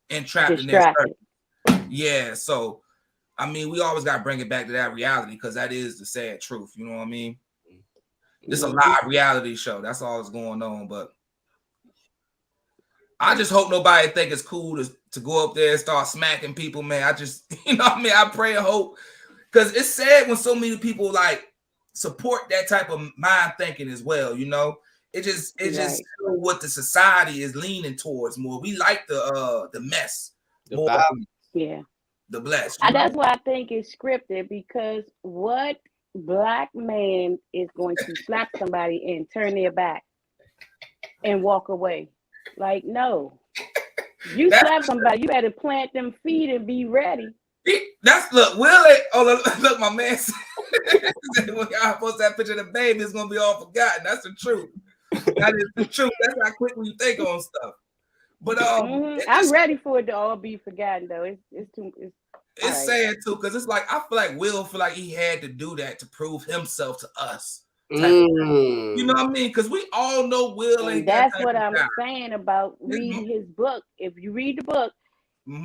entrapped in their yeah. So I mean, we always gotta bring it back to that reality because that is the sad truth. You know what I mean? It's a live reality show. That's all that's going on. But I just hope nobody think it's cool to go up there and start smacking people, man. I just, you know what I mean? I pray and hope. Because it's sad when so many people like support that type of mind thinking as well, you know. It just what the society is leaning towards more. We like the mess, more the blessed. And that's why I think it's scripted, because what black man is going to slap somebody and turn their back and walk away? Like, no. You slap somebody, you better plant them feet and be ready. Look, Willie. Oh, look, my man said when y'all post that picture of the baby, it's gonna be all forgotten. That's the truth. That is the truth. That's how quickly you think on stuff. But I'm ready for it to all be forgotten though. It's sad too, because it's like I feel like Will feel like he had to do that to prove himself to us. You know what I mean? Because we all know Will ain't. That's what I'm saying about reading his book. If you read the book,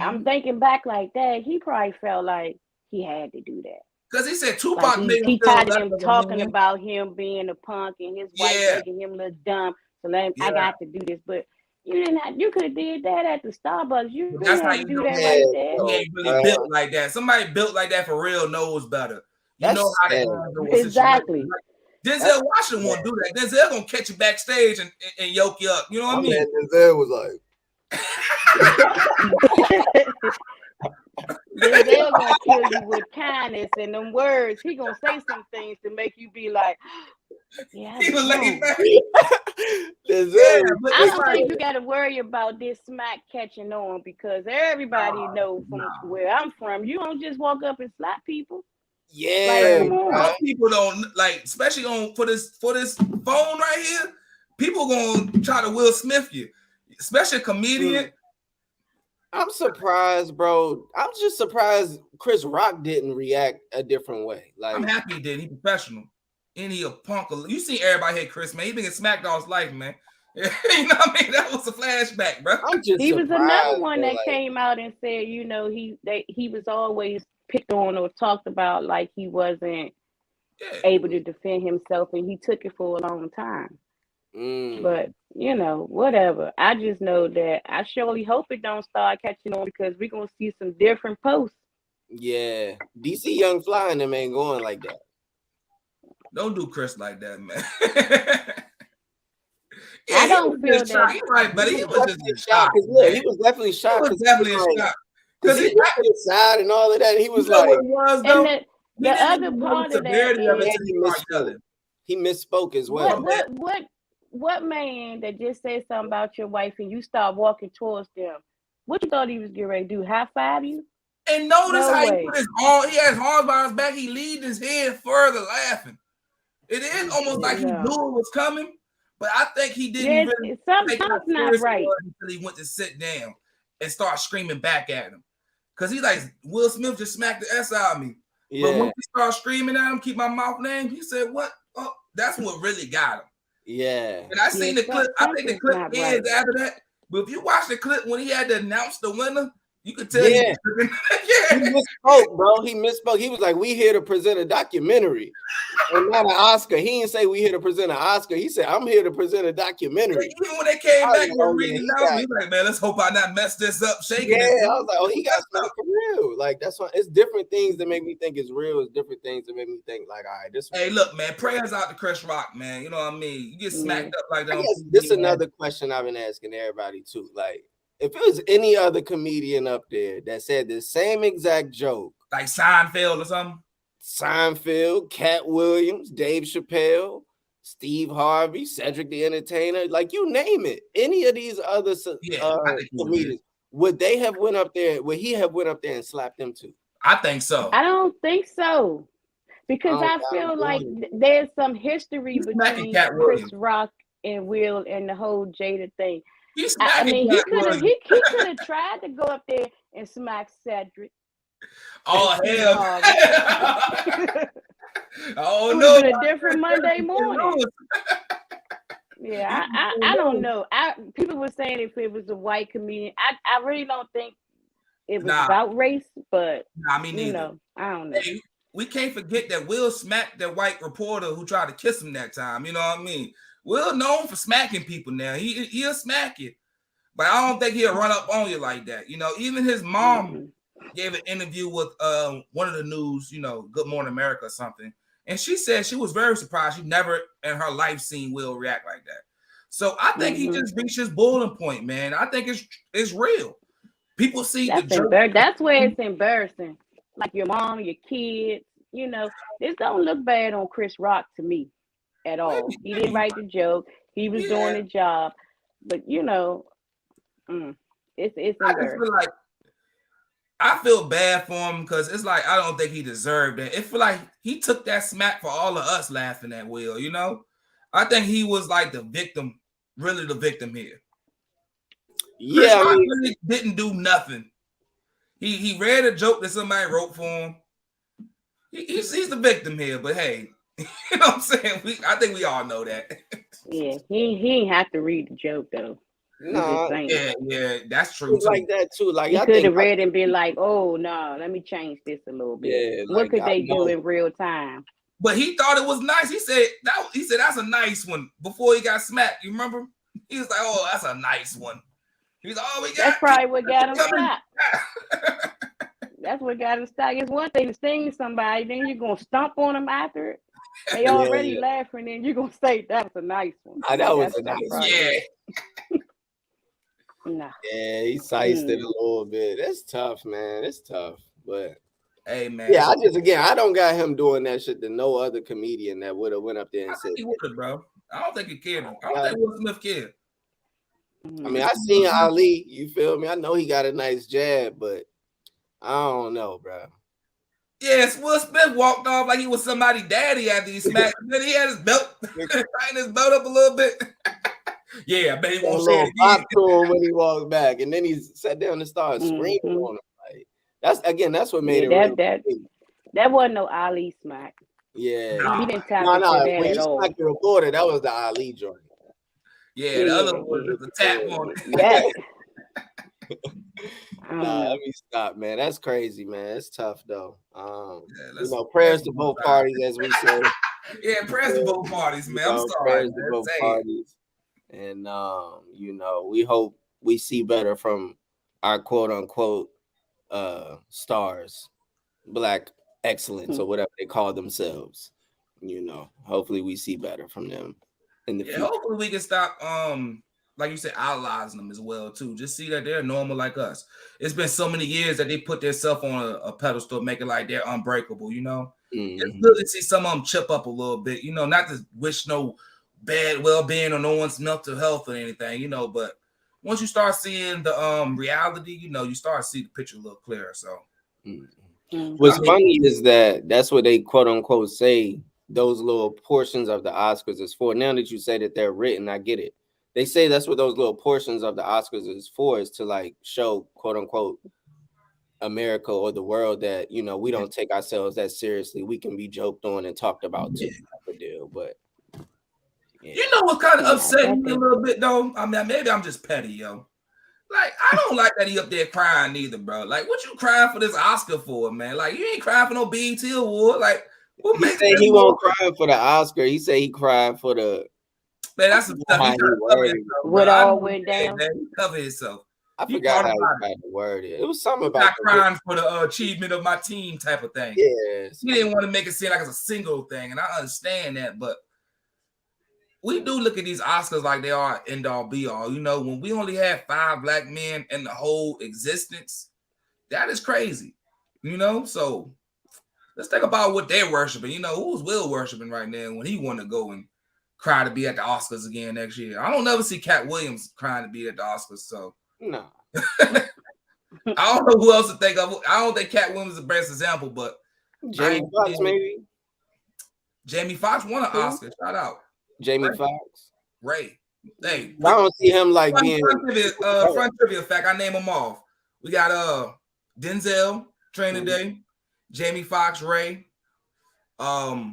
I'm thinking back like that. He probably felt like he had to do that. Because he said Tupac like made him he feel tired of him talking about him being a punk and his wife making him look dumb. So I got to do this, but you could have did that at the Starbucks. You that's how you do that right there. He ain't really built like that. Somebody built like that for real knows better. You know how to handle exactly. Denzel Washington won't do that. Denzel gonna catch you backstage and yoke you up. You know what I mean? Denzel was like. They're gonna kill you with kindness and them words. He gonna say some things to make you be like, yeah. He was laid back. I don't think you gotta worry about this smack catching on, because everybody knows from where I'm from. You don't just walk up and slap people. Yeah, like, come on. Most people don't like, especially for this phone right here. People gonna try to Will Smith you, especially a comedian. I'm surprised, bro. I'm just surprised Chris Rock didn't react a different way. Like, I'm happy he did. He professional. And he a punk. You see everybody hate Chris, man. He been smacked all his life, man. You know what I mean? That was a flashback, bro. He was another one that came out and said, you know, he was always picked on or talked about like he wasn't able to defend himself, and he took it for a long time. But whatever. I just know that I surely hope it don't start catching on because we're gonna see some different posts. Yeah, DC Young Fly and them ain't going like that. Don't do Chris like that, man. I don't feel that. He's right, but he was just in shock. He was definitely shocked. He was definitely in shock because he looked to the side and all of that. And he was like, and the other part of that is he misspoke as well. What man that just said something about your wife and you start walking towards them? What you thought he was getting ready to do? High five you? And notice how he put his arm. He has arms by his back. He leaned his head further, laughing. It is almost like he knew it was coming, but I think he didn't really. Something's not right until he went to sit down and start screaming back at him, because he like Will Smith just smacked the S out of me. Yeah. But when he started screaming at him, keep my mouth name, he said, "What?" Oh, that's what really got him. Yeah. And I seen the clip. I think the clip ends after that. But if you watch the clip when he had to announce the winner, you could tell. Yeah. He misspoke, bro. He misspoke. He was like, "We here to present a documentary and not an Oscar." He didn't say we here to present an Oscar. He said, "I'm here to present a documentary." Even when they came back and reading it, he was like, "Man, let's hope I not mess this up." Shaking. Yeah, I was like, "Oh, he got stuff for real." Like that's why it's different things that make me think it's real. It's different things that make me think like, "All right, this." Hey, look, man, prayers out to Chris Rock, man. You know what I mean? You get smacked up like that. I guess this is another question I've been asking everybody too. Like, if it was any other comedian up there that said the same exact joke, like Seinfeld or something, Seinfeld, Cat Williams, Dave Chappelle, Steve Harvey, Cedric the Entertainer, like you name it, any of these other comedians, would they have went up there? Would he have went up there and slapped them too? I think so. I don't think so, because I feel like there's some history between Chris Rock and Will and the whole Jada thing. I mean, he could have tried to go up there and smack Cedric. Oh hell! Oh it no! Been a different Monday morning. Yeah, I don't know. People were saying if it was a white comedian, I really don't think it was about race, but me neither. I don't know. Hey, we can't forget that Will smacked that white reporter who tried to kiss him that time. You know what I mean? Will known for smacking people now. He'll smack you, but I don't think he'll run up on you like that. Even his mom gave an interview with one of the news, Good Morning America or something, and she said she was very surprised. She never in her life seen Will react like that. So I think he just reached his boiling point, man. I think it's real. People see that's where it's embarrassing. Like your mom, your kids, this don't look bad on Chris Rock to me at all. He didn't write the joke. He was doing the job, but it's embarrassing. I feel bad for him because it's like I don't think he deserved it. It feel like he took that smack for all of us laughing at Will. I think he was like the victim, really the victim here. Yeah, Chris Rock really didn't do nothing. He read a joke that somebody wrote for him. He's the victim here, but hey. You know what I'm saying? I think we all know that. Yeah, he ain't have to read the joke though. No, yeah, that's true. Too. Like that too. Like he could have read and been like, "Oh no, let me change this a little bit." Yeah, what could they do in real time? But he thought it was nice. He said that's a nice one before he got smacked. You remember? He was like, "Oh, that's a nice one." He's like, "Oh, we got." That's probably what got him stopped. That's what got him stopped. It's one thing to sting somebody, then you're gonna stomp on them after it. They already laughing, and you're gonna say that was a nice one. That was a nice one. Yeah. Nah. Yeah, he sized it a little bit. It's tough, man. It's tough, but hey, man. Yeah, I don't got him doing that shit to no other comedian that would have went up there and said he would have, bro. I don't think he cared. I don't think Will Smith cared. I mean, I seen Ali. You feel me? I know he got a nice jab, but I don't know, bro. Yes, Will Smith walked off like he was somebody's daddy after he smacked. Then he had his belt, tighten his belt up a little bit. Yeah, I bet he won't say it again. To him when he walked back, and then he sat down and started screaming on him. Like that's what made it. That wasn't no Ali smack. Yeah, he didn't tap into that when at all. Smacked the reporter, that was the Ali joint. Yeah, the other one was the tap on it. Yeah. Let me stop, man. That's crazy, man. It's tough though. Prayers to both parties, as we say. Yeah, prayers to both parties, man. I'm sorry. Prayers to both parties. And we hope we see better from our quote unquote stars, black excellence or whatever they call themselves. Hopefully we see better from them in the future. Hopefully we can stop like you said, idolizing them as well too. Just see that they're normal like us. It's been so many years that they put themselves on a pedestal, make it like they're unbreakable. It's good to see some of them chip up a little bit. Not to wish no bad well-being or no one's mental health or anything. But once you start seeing the reality, you start to see the picture a little clearer. So what's funny is that's what they quote unquote say those little portions of the Oscars is for. Now that you say that they're written, I get it. They say that's what those little portions of the Oscars is for, is to like show quote unquote America or the world that we don't take ourselves that seriously. We can be joked on and talked about too, type of deal. But what's kind of upsetting me a little bit though? I mean, maybe I'm just petty, yo. Like, I don't like that he up there crying neither, bro. Like, what you crying for this Oscar for, man? Like, you ain't crying for no BET award. Like, what he say he won't cry for the Oscar. He say he cried for the. Man, that's some stuff. He cover himself, what all went down? Man. He cover himself. I forgot how he tried to word it. It was something about not crying for the achievement of my team type of thing. Yes. He didn't want to make it seem like it's a single thing, and I understand that, but we do look at these Oscars like they are end all be all. When we only have 5 black men in the whole existence, that is crazy. So let's think about what they're worshiping. Who's Will worshiping right now when he want to go and cry to be at the Oscars again next year? I don't never see Cat Williams crying to be at the Oscars. So no. I don't know who else to think of. I don't think Cat Williams is the best example, but Jamie Foxx maybe. Jamie Foxx won an Oscar. Shout out. Jamie Foxx. Ray. Hey, I don't see him like being front trivia fact. I name them off. We got Denzel, Training Day, Jamie Foxx, Ray. What's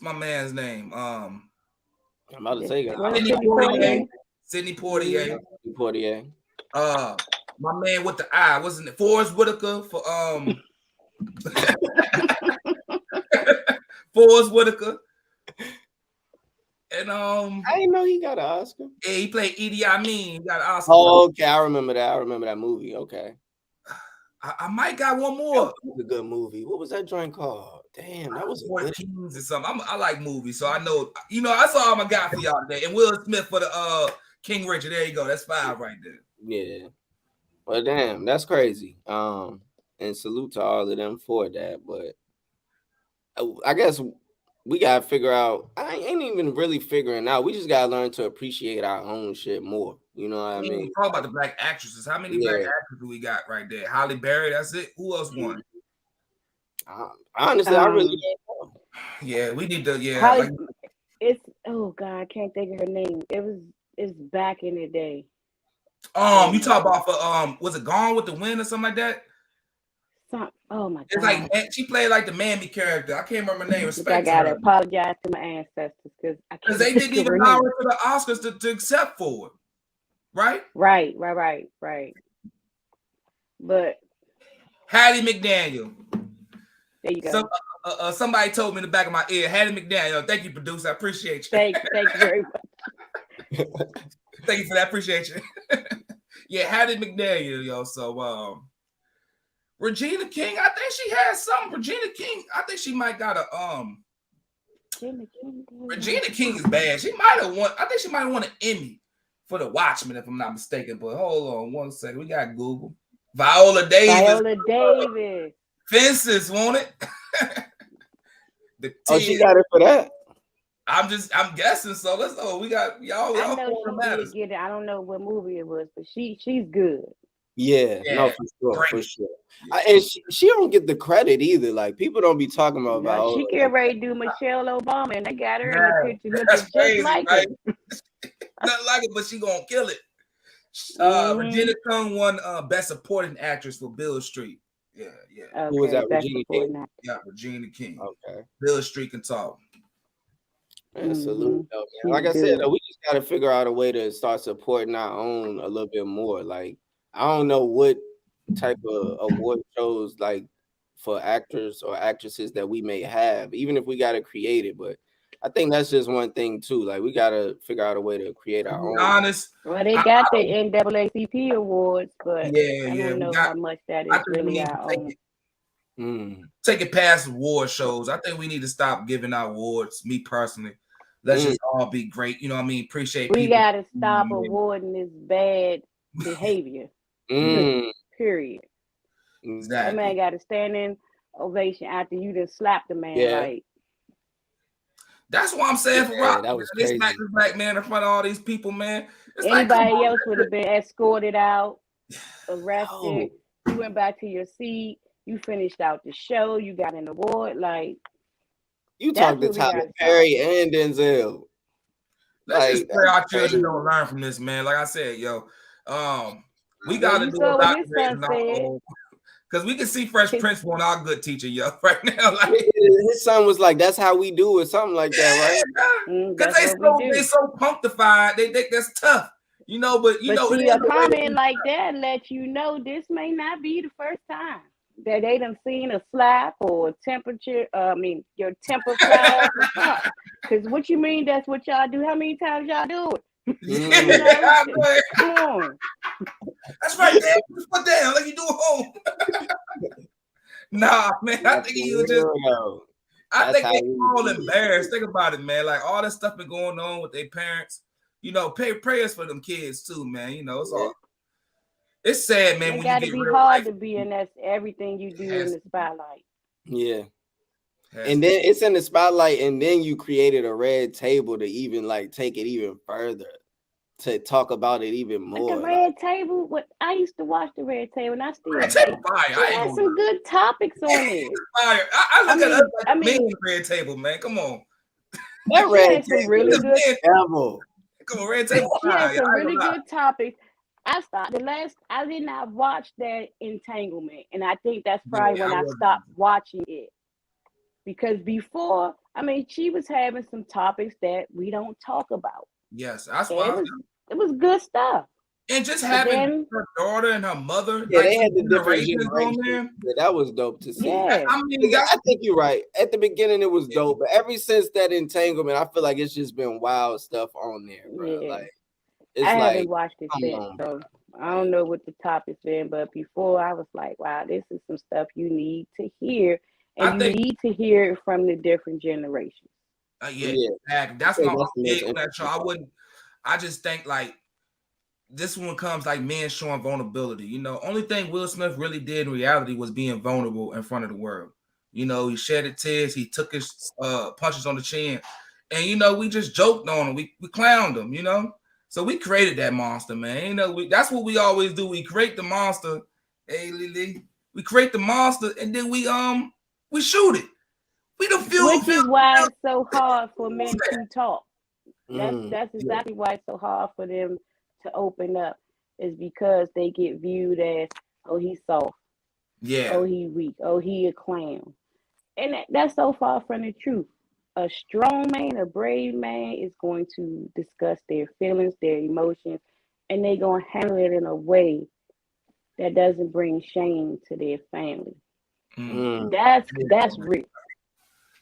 my man's name? I'm about to say Sidney Poitier. Poitier. My man with the eye, wasn't it? Forrest Whitaker for Forrest Whitaker. And I didn't know he got an Oscar. Yeah, he played Idi Amin. He got an Oscar. Oh, okay, I remember that movie. Okay. I might got one more. It was a good movie. What was that joint called? Damn, that was Or something. I like movies, so I know. I saw my guy for y'all today, and Will Smith for the King Richard. There you go. That's 5 right there. Yeah. Well, damn, that's crazy. And salute to all of them for that. But I guess we gotta figure out. I ain't even really figuring out. We just gotta learn to appreciate our own shit more. You know what I mean? Talk about the black actresses. How many black actors do we got right there? Halle Berry. That's it. Who else won? Honestly, I really don't know. Yeah, we need to. Yeah, Halle, it's God, I can't think of her name. It's back in the day. You talk about for was it Gone with the Wind or something like that? Oh my God! It's like she played like the Mammy character. I can't remember her name. I gotta apologize to my ancestors because they didn't even allow her to the Oscars to accept for it. Right. But Hattie McDaniel. There you go. Somebody told me in the back of my ear, Hattie McDaniel. Thank you, producer. I appreciate you. Thank you very much. Thank you for that. Appreciate you. Yeah, Hattie McDaniel, yo. So Regina King, I think she has something. Regina King, I think she might got a Regina King is bad. She might have won. I think she might have won an Emmy for The Watchmen, if I'm not mistaken. But hold on one second. We got Google. Viola Davis. Fences, won't it? She got it for that. I'm guessing. So we got y'all. I know she did get it. I don't know what movie it was, but she's good. Yeah, no, for sure. And she don't get the credit either. Like, people don't be talking about Viola. She get ready to do Michelle Obama, and they got her in the picture looking just crazy, like right? it. Nothing like it, but she gonna kill it. Regina King won Best Supporting Actress for Beale Street. Yeah. Okay, who was that? Regina King? Yeah, Regina King. Okay. Beale Street can talk. Man, salute, though, man. Like I said, we just gotta figure out a way to start supporting our own a little bit more. Like, I don't know what type of award shows like for actors or actresses that we may have, even if we got to create it, but I think that's just one thing too. Like we gotta figure out a way to create To our be own. honest, Well, they got the NAACP awards, but yeah, I yeah, don't we know got. how much that I is think we really need to our own. take it past award shows. I think we need to stop giving out awards. Me personally, let's just all be great. You know what I mean? Appreciate We people. gotta stop awarding this bad behavior. Period. That Exactly. man got a standing ovation after you just slapped the man. Yeah. Like That's what I'm saying for Rock. That was They crazy. smacked this black man in front of all these people, man. It's anybody else would have been escorted out, arrested. You went back to your seat. You finished out the show. You got an award. Like you talked to Tyler Perry and Denzel. Let's just pray our children don't learn from this, man. Like I said, yo, we got to do a lot because we can see Fresh Prince on our good teacher, yo, right now. Like his son was like, "That's how we do it," something like that, right? Because they so punctified, they think that's tough, you know. But you know, see, a comment like that lets you know this may not be the first time that they done seen a slap or temperature. Your temper flash. Because what you mean? That's what y'all do. How many times y'all do it? Come on. That's right, man. Just put down like you do at home. Nah, man. I think he was just. I think they all embarrassed. Think about it, man. Like all this stuff been going on with their parents. You know, pay prayers for them kids too, man. You know, it's all. It's sad, man. It when gotta you get be hard to be in that everything you do in the spotlight. Yeah. And then it's in the spotlight, and then you created a red table to even like take it even further, to talk about it even more. But the red table, I used to watch the red table, and I still had some good topics on it. I look at us red table, man. Come on, that red table really good. Come on, red table. She had some really good topics. I did not watch that entanglement, and I think that's probably when I stopped watching it. Because before, she was having some topics that we don't talk about. Yes, that's why it was good stuff. And just having her daughter and her mother, they had the different generations. Yeah, that was dope to see. Yeah. I think you're right. At the beginning, it was dope, but ever since that entanglement, I feel like it's just been wild stuff on there, bro. Yeah. Like I haven't watched it since, so I don't know what the topic's been. But before, I was like, wow, this is some stuff you need to hear. And you need to hear it from the different generations. Exactly. That's my big on that show. I just think like this one comes like men showing vulnerability. You know, only thing Will Smith really did in reality was being vulnerable in front of the world. You know, he shedded tears, he took his punches on the chin, and you know, we just joked on him, we clowned him, you know. So we created that monster, man. You know, that's what we always do. We create the monster. Hey, Lily, we create the monster, and then we shoot it. We don't feel. Which is why it's so hard for men to talk. That's exactly why it's so hard for them to open up. Is because they get viewed as, oh, he's soft. Yeah. Oh, he weak. Oh, he a clown. And that's so far from the truth. A strong man, a brave man is going to discuss their feelings, their emotions, and they're going to handle it in a way that doesn't bring shame to their family. That's real.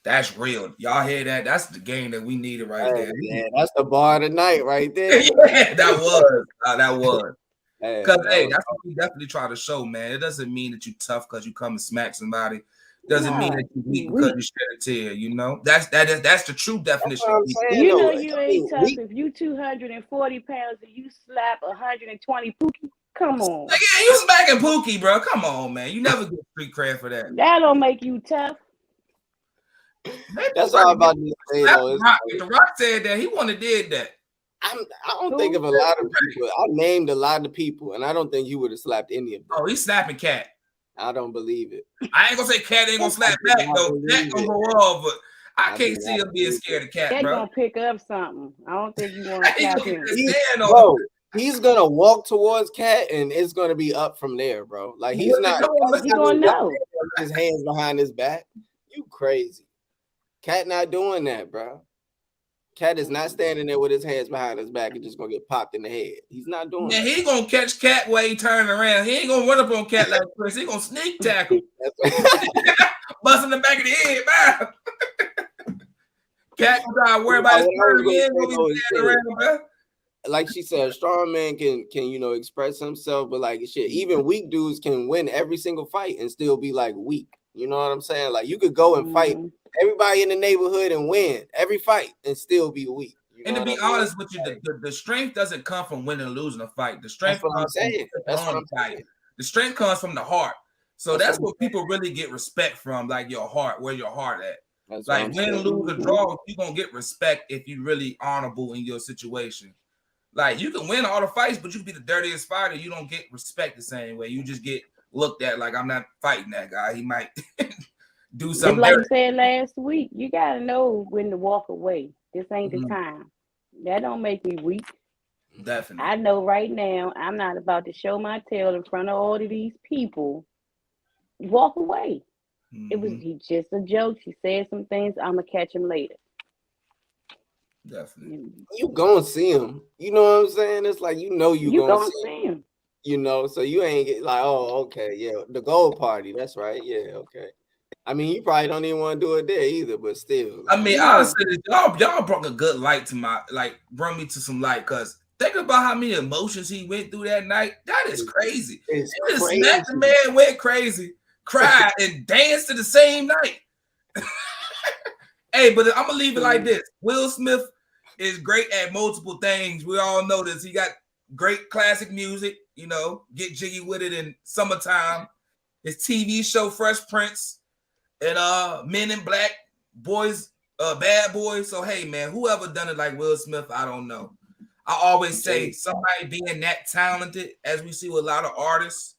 That's real. Y'all hear that? That's the game that we needed right there. Yeah, that's the bar of the night right there. Yeah, that was. Because that's what we definitely try to show, man. It doesn't mean that you tough because you come and smack somebody. Doesn't mean that you weak because you shed a tear. You know, that's the true definition. You know, you ain't tough if you 240 pounds and you slap 120 Pookie. Come on. Like, yeah, you smacking Pookie, bro. Come on, man. You never get street cred for that. That don't make you tough. That's all about this say though. If The Rock said that, he wouldn't have did that. I don't think of a lot of people. I named a lot of people, and I don't think you would have slapped any of them. Oh, he's slapping Cat. I don't believe it. I ain't gonna say Cat ain't gonna slap back though. Cat gonna go off, but I can't see him being scared of Cat, bro. Cat gonna pick up something. I don't think you want to slap him. Bro, he's gonna walk towards Cat, and it's gonna be up from there, bro. Like he's not. He's gonna know. His hands behind his back. You crazy? Cat not doing that, bro. Cat is not standing there with his hands behind his back and just gonna get popped in the head. He's not doing that. He gonna catch Cat while he turning around. He ain't gonna run up on Cat like Chris. He gonna sneak tackle. Busting the back of the head, man. Cat gotta worry about his What I was bird. He ain't gonna gonna say be though is standing this. around, bro. Like she said, a strong man can express himself, but like shit, even weak dudes can win every single fight and still be like weak. You know what I'm saying? Like you could go and fight everybody in the neighborhood and win every fight and still be weak. You know And to what be I mean? honest with you, the strength doesn't come from winning or losing a fight. The strength That's what I'm comes from saying. That's what I'm fight. saying. The strength comes from the heart. So That's that's what people really get respect from, like your heart, where your heart at. That's Like win, lose, or draw, you're gonna get respect if you're really honorable in your situation. Like you can win all the fights, but you can be the dirtiest fighter. You don't get respect the same way. You just get looked at like I'm not fighting that guy. He might do Just something like dirty. you said last week, you gotta know when to walk away. This ain't the time. That don't make me weak. Definitely. I know right now I'm not about to show my tail in front of all of these people. Walk away. It was just a joke. She said some things. I'm gonna catch him later. Definitely. You gonna see him. You know what I'm saying? It's like you gonna see see him. You know, so you ain't get like, oh, okay, yeah, the gold party. That's right. Yeah, okay. I mean, you probably don't even want to do it there either, but still. I mean, honestly, y'all brought a good light to my brought me to some light because think about how many emotions he went through that night. That is crazy. It's crazy. Smacked the man, went crazy, cried, and danced to the same night. Hey, but I'm gonna leave it like this. Will Smith is great at multiple things. We all know this. He got great classic music, you know, get jiggy with it in summertime. His TV show Fresh Prince and Men in Black, Boys, Bad Boys. So hey man, whoever done it like Will Smith, I don't know. I always say somebody being that talented, as we see with a lot of artists,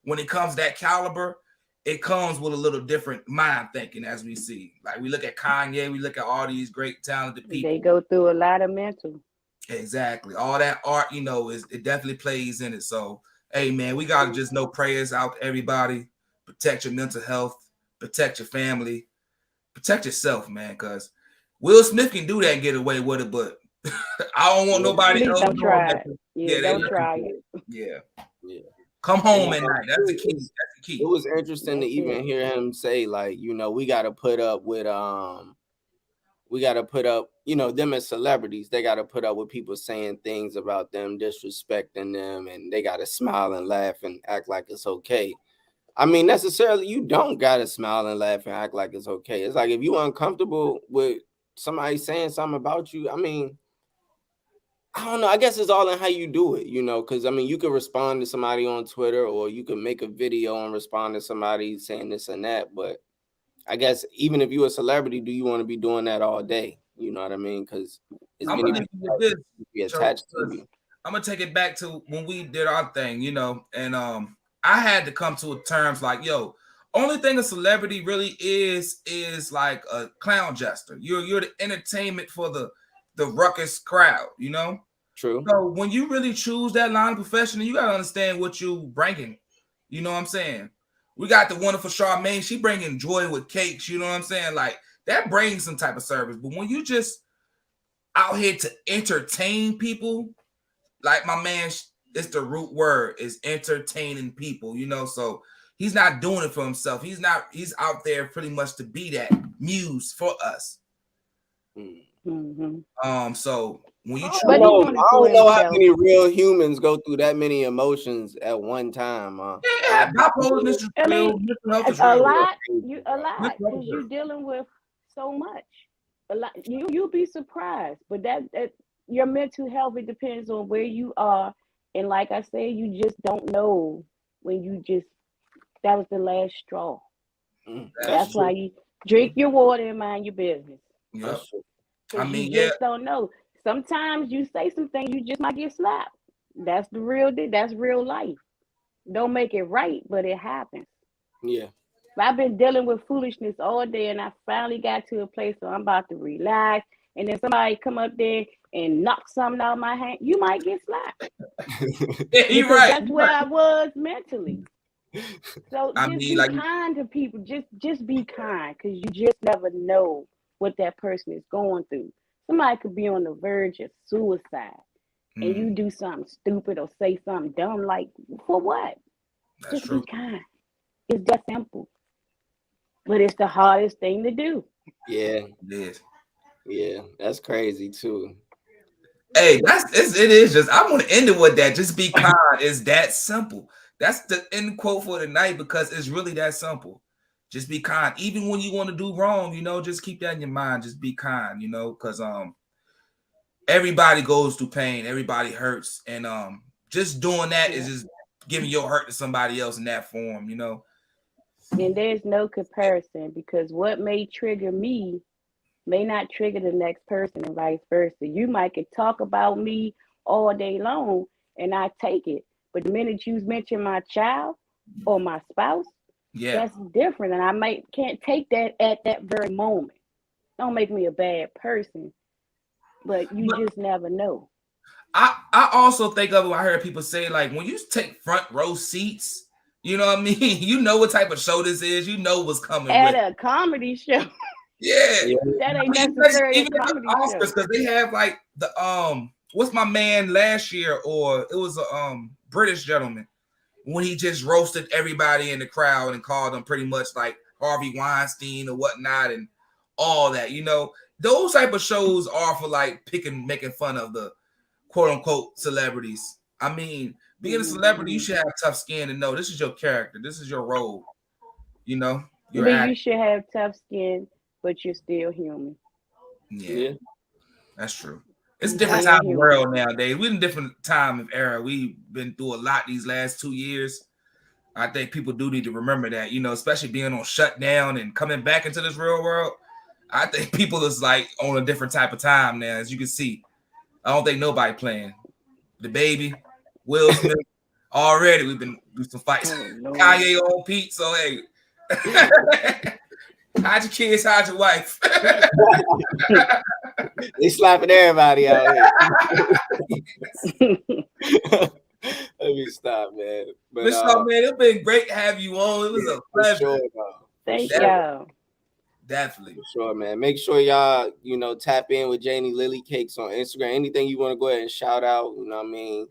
when it comes that caliber, it comes with a little different mind thinking, as we see. Like we look at Kanye, we look at all these great talented people. They go through a lot of mental. Exactly. All that art, you know, it definitely plays in it. So, hey, man, we got to just know prayers out to everybody. Protect your mental health. Protect your family. Protect yourself, man, because Will Smith can do that and get away with it, but I don't want nobody else. Don't try it. Yeah, don't try it. Yeah. Come home at night. That's the key. That's the key. It was interesting to even hear him say, like, you know, we got to put up with you know, them as celebrities. They got to put up with people saying things about them, disrespecting them, and they got to smile and laugh and act like it's okay. I mean, necessarily, you don't got to smile and laugh and act like it's okay. It's like if you're uncomfortable with somebody saying something about you, I mean, I don't know. I guess it's all in how you do it, you know, because I mean, you could respond to somebody on Twitter or you could make a video and respond to somebody saying this and that. But I guess even if you're a celebrity, do you want to be doing that all day? You know what I mean? Because it's I'm many gonna people this, be attached to you. I'm gonna take it back to when we did our thing, you know, and I had to come to terms like, yo, only thing a celebrity really is like a clown jester. You're the entertainment for the ruckus crowd, you know. True. So when you really choose that line of profession, you gotta understand what you bringing. You know what I'm saying? We got the wonderful Charmaine. She bringing joy with cakes. You know what I'm saying? Like that brings some type of service. But when you just out here to entertain people, like my man, it's the root word is entertaining people. You know, so he's not doing it for himself. He's out there pretty much to be that muse for us. So when you I don't know how many real humans go through that many emotions at one time. Yeah, bipolarness is real. Mental health is real. A lot, because you're dealing with so much. A lot, you'll be surprised, but that your mental health, it depends on where you are, and like I said, you just don't know when that was the last straw. That's why you drink your water and mind your business. Yep. I mean, you just don't know. Sometimes you say some things, you just might get slapped. That's the real deal. That's real life. Don't make it right, but it happens. Yeah. I've been dealing with foolishness all day, and I finally got to a place where I'm about to relax. And then somebody come up there and knock something out of my hand. You might get slapped. You're right. That's where I was mentally. So just be kind to people. Just be kind, because you just never know what that person is going through. Somebody could be on the verge of suicide, and you do something stupid or say something dumb, like, for what? Just be kind. It's that simple. But it's the hardest thing to do. Yeah, it is. Yeah, that's crazy too. Hey, it is just I want to end it with that. Just be kind. It's that simple. That's the end quote for the night because it's really that simple. Just be kind. Even when you want to do wrong, just keep that in your mind. Just be kind, because everybody goes through pain, everybody hurts, and just doing that is just giving your hurt to somebody else in that form. And there's no comparison because what may trigger me may not trigger the next person and vice versa. You might could talk about me all day long and I take it. But the minute you mention my child or my spouse, Yeah. that's different. And I can't take that at that very moment. Don't make me a bad person, but you just never know. I also think of I heard people say like when you take front row seats, you know what I mean? You know what type of show this is. You know what's coming At with. a comedy show. Yeah. That ain't Even necessarily a at the comedy show. Oscars, because they have like the what's my man last year, or it was a British gentleman when he just roasted everybody in the crowd and called them pretty much like Harvey Weinstein or whatnot and all that. Those type of shows are for like making fun of the quote unquote celebrities. I mean, being a celebrity, you should have tough skin to know this is your character, this is your role. Your But act. you should have tough skin, but you're still human. Yeah, that's true. It's a You're different still time in the human. world nowadays. We're in a different time of era. We've been through a lot these last 2 years. I think people do need to remember that, especially being on shutdown and coming back into this real world. I think people is like on a different type of time now, as you can see. I don't think nobody playing. The baby, Will Smith. Already we've been through some fights. Oh, Lord. Kanye on Pete. So hey, hide your kids, hide your wife. They slapping everybody out here. Let me stop, man. But Michelle, man, it's been great to have you on. It was a pleasure. Sure, Thank y'all. Definitely. For sure, man. Make sure y'all, tap in with JanieLily Cakes on Instagram. Anything you want to go ahead and shout out, you know what I mean?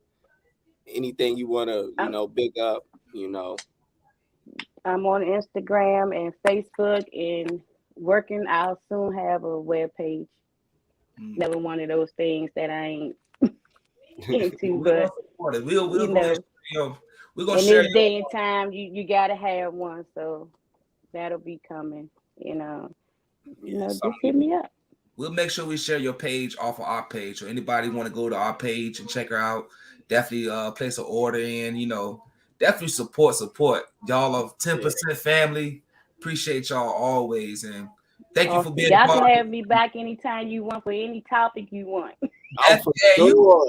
Anything you want to, big up, I'm on Instagram and Facebook and working. I'll soon have a web page. Never one of those things that I ain't into, but we're gonna in share this day and time, you gotta have one, so that'll be coming. Just hit me up. We'll make sure we share your page off of our page. So anybody want to go to our page and check her out, definitely place an order in. Definitely support. Y'all are 10% family. Appreciate y'all always, and thank you for being y'all part. can have me back anytime you want for any topic you want. I'm a little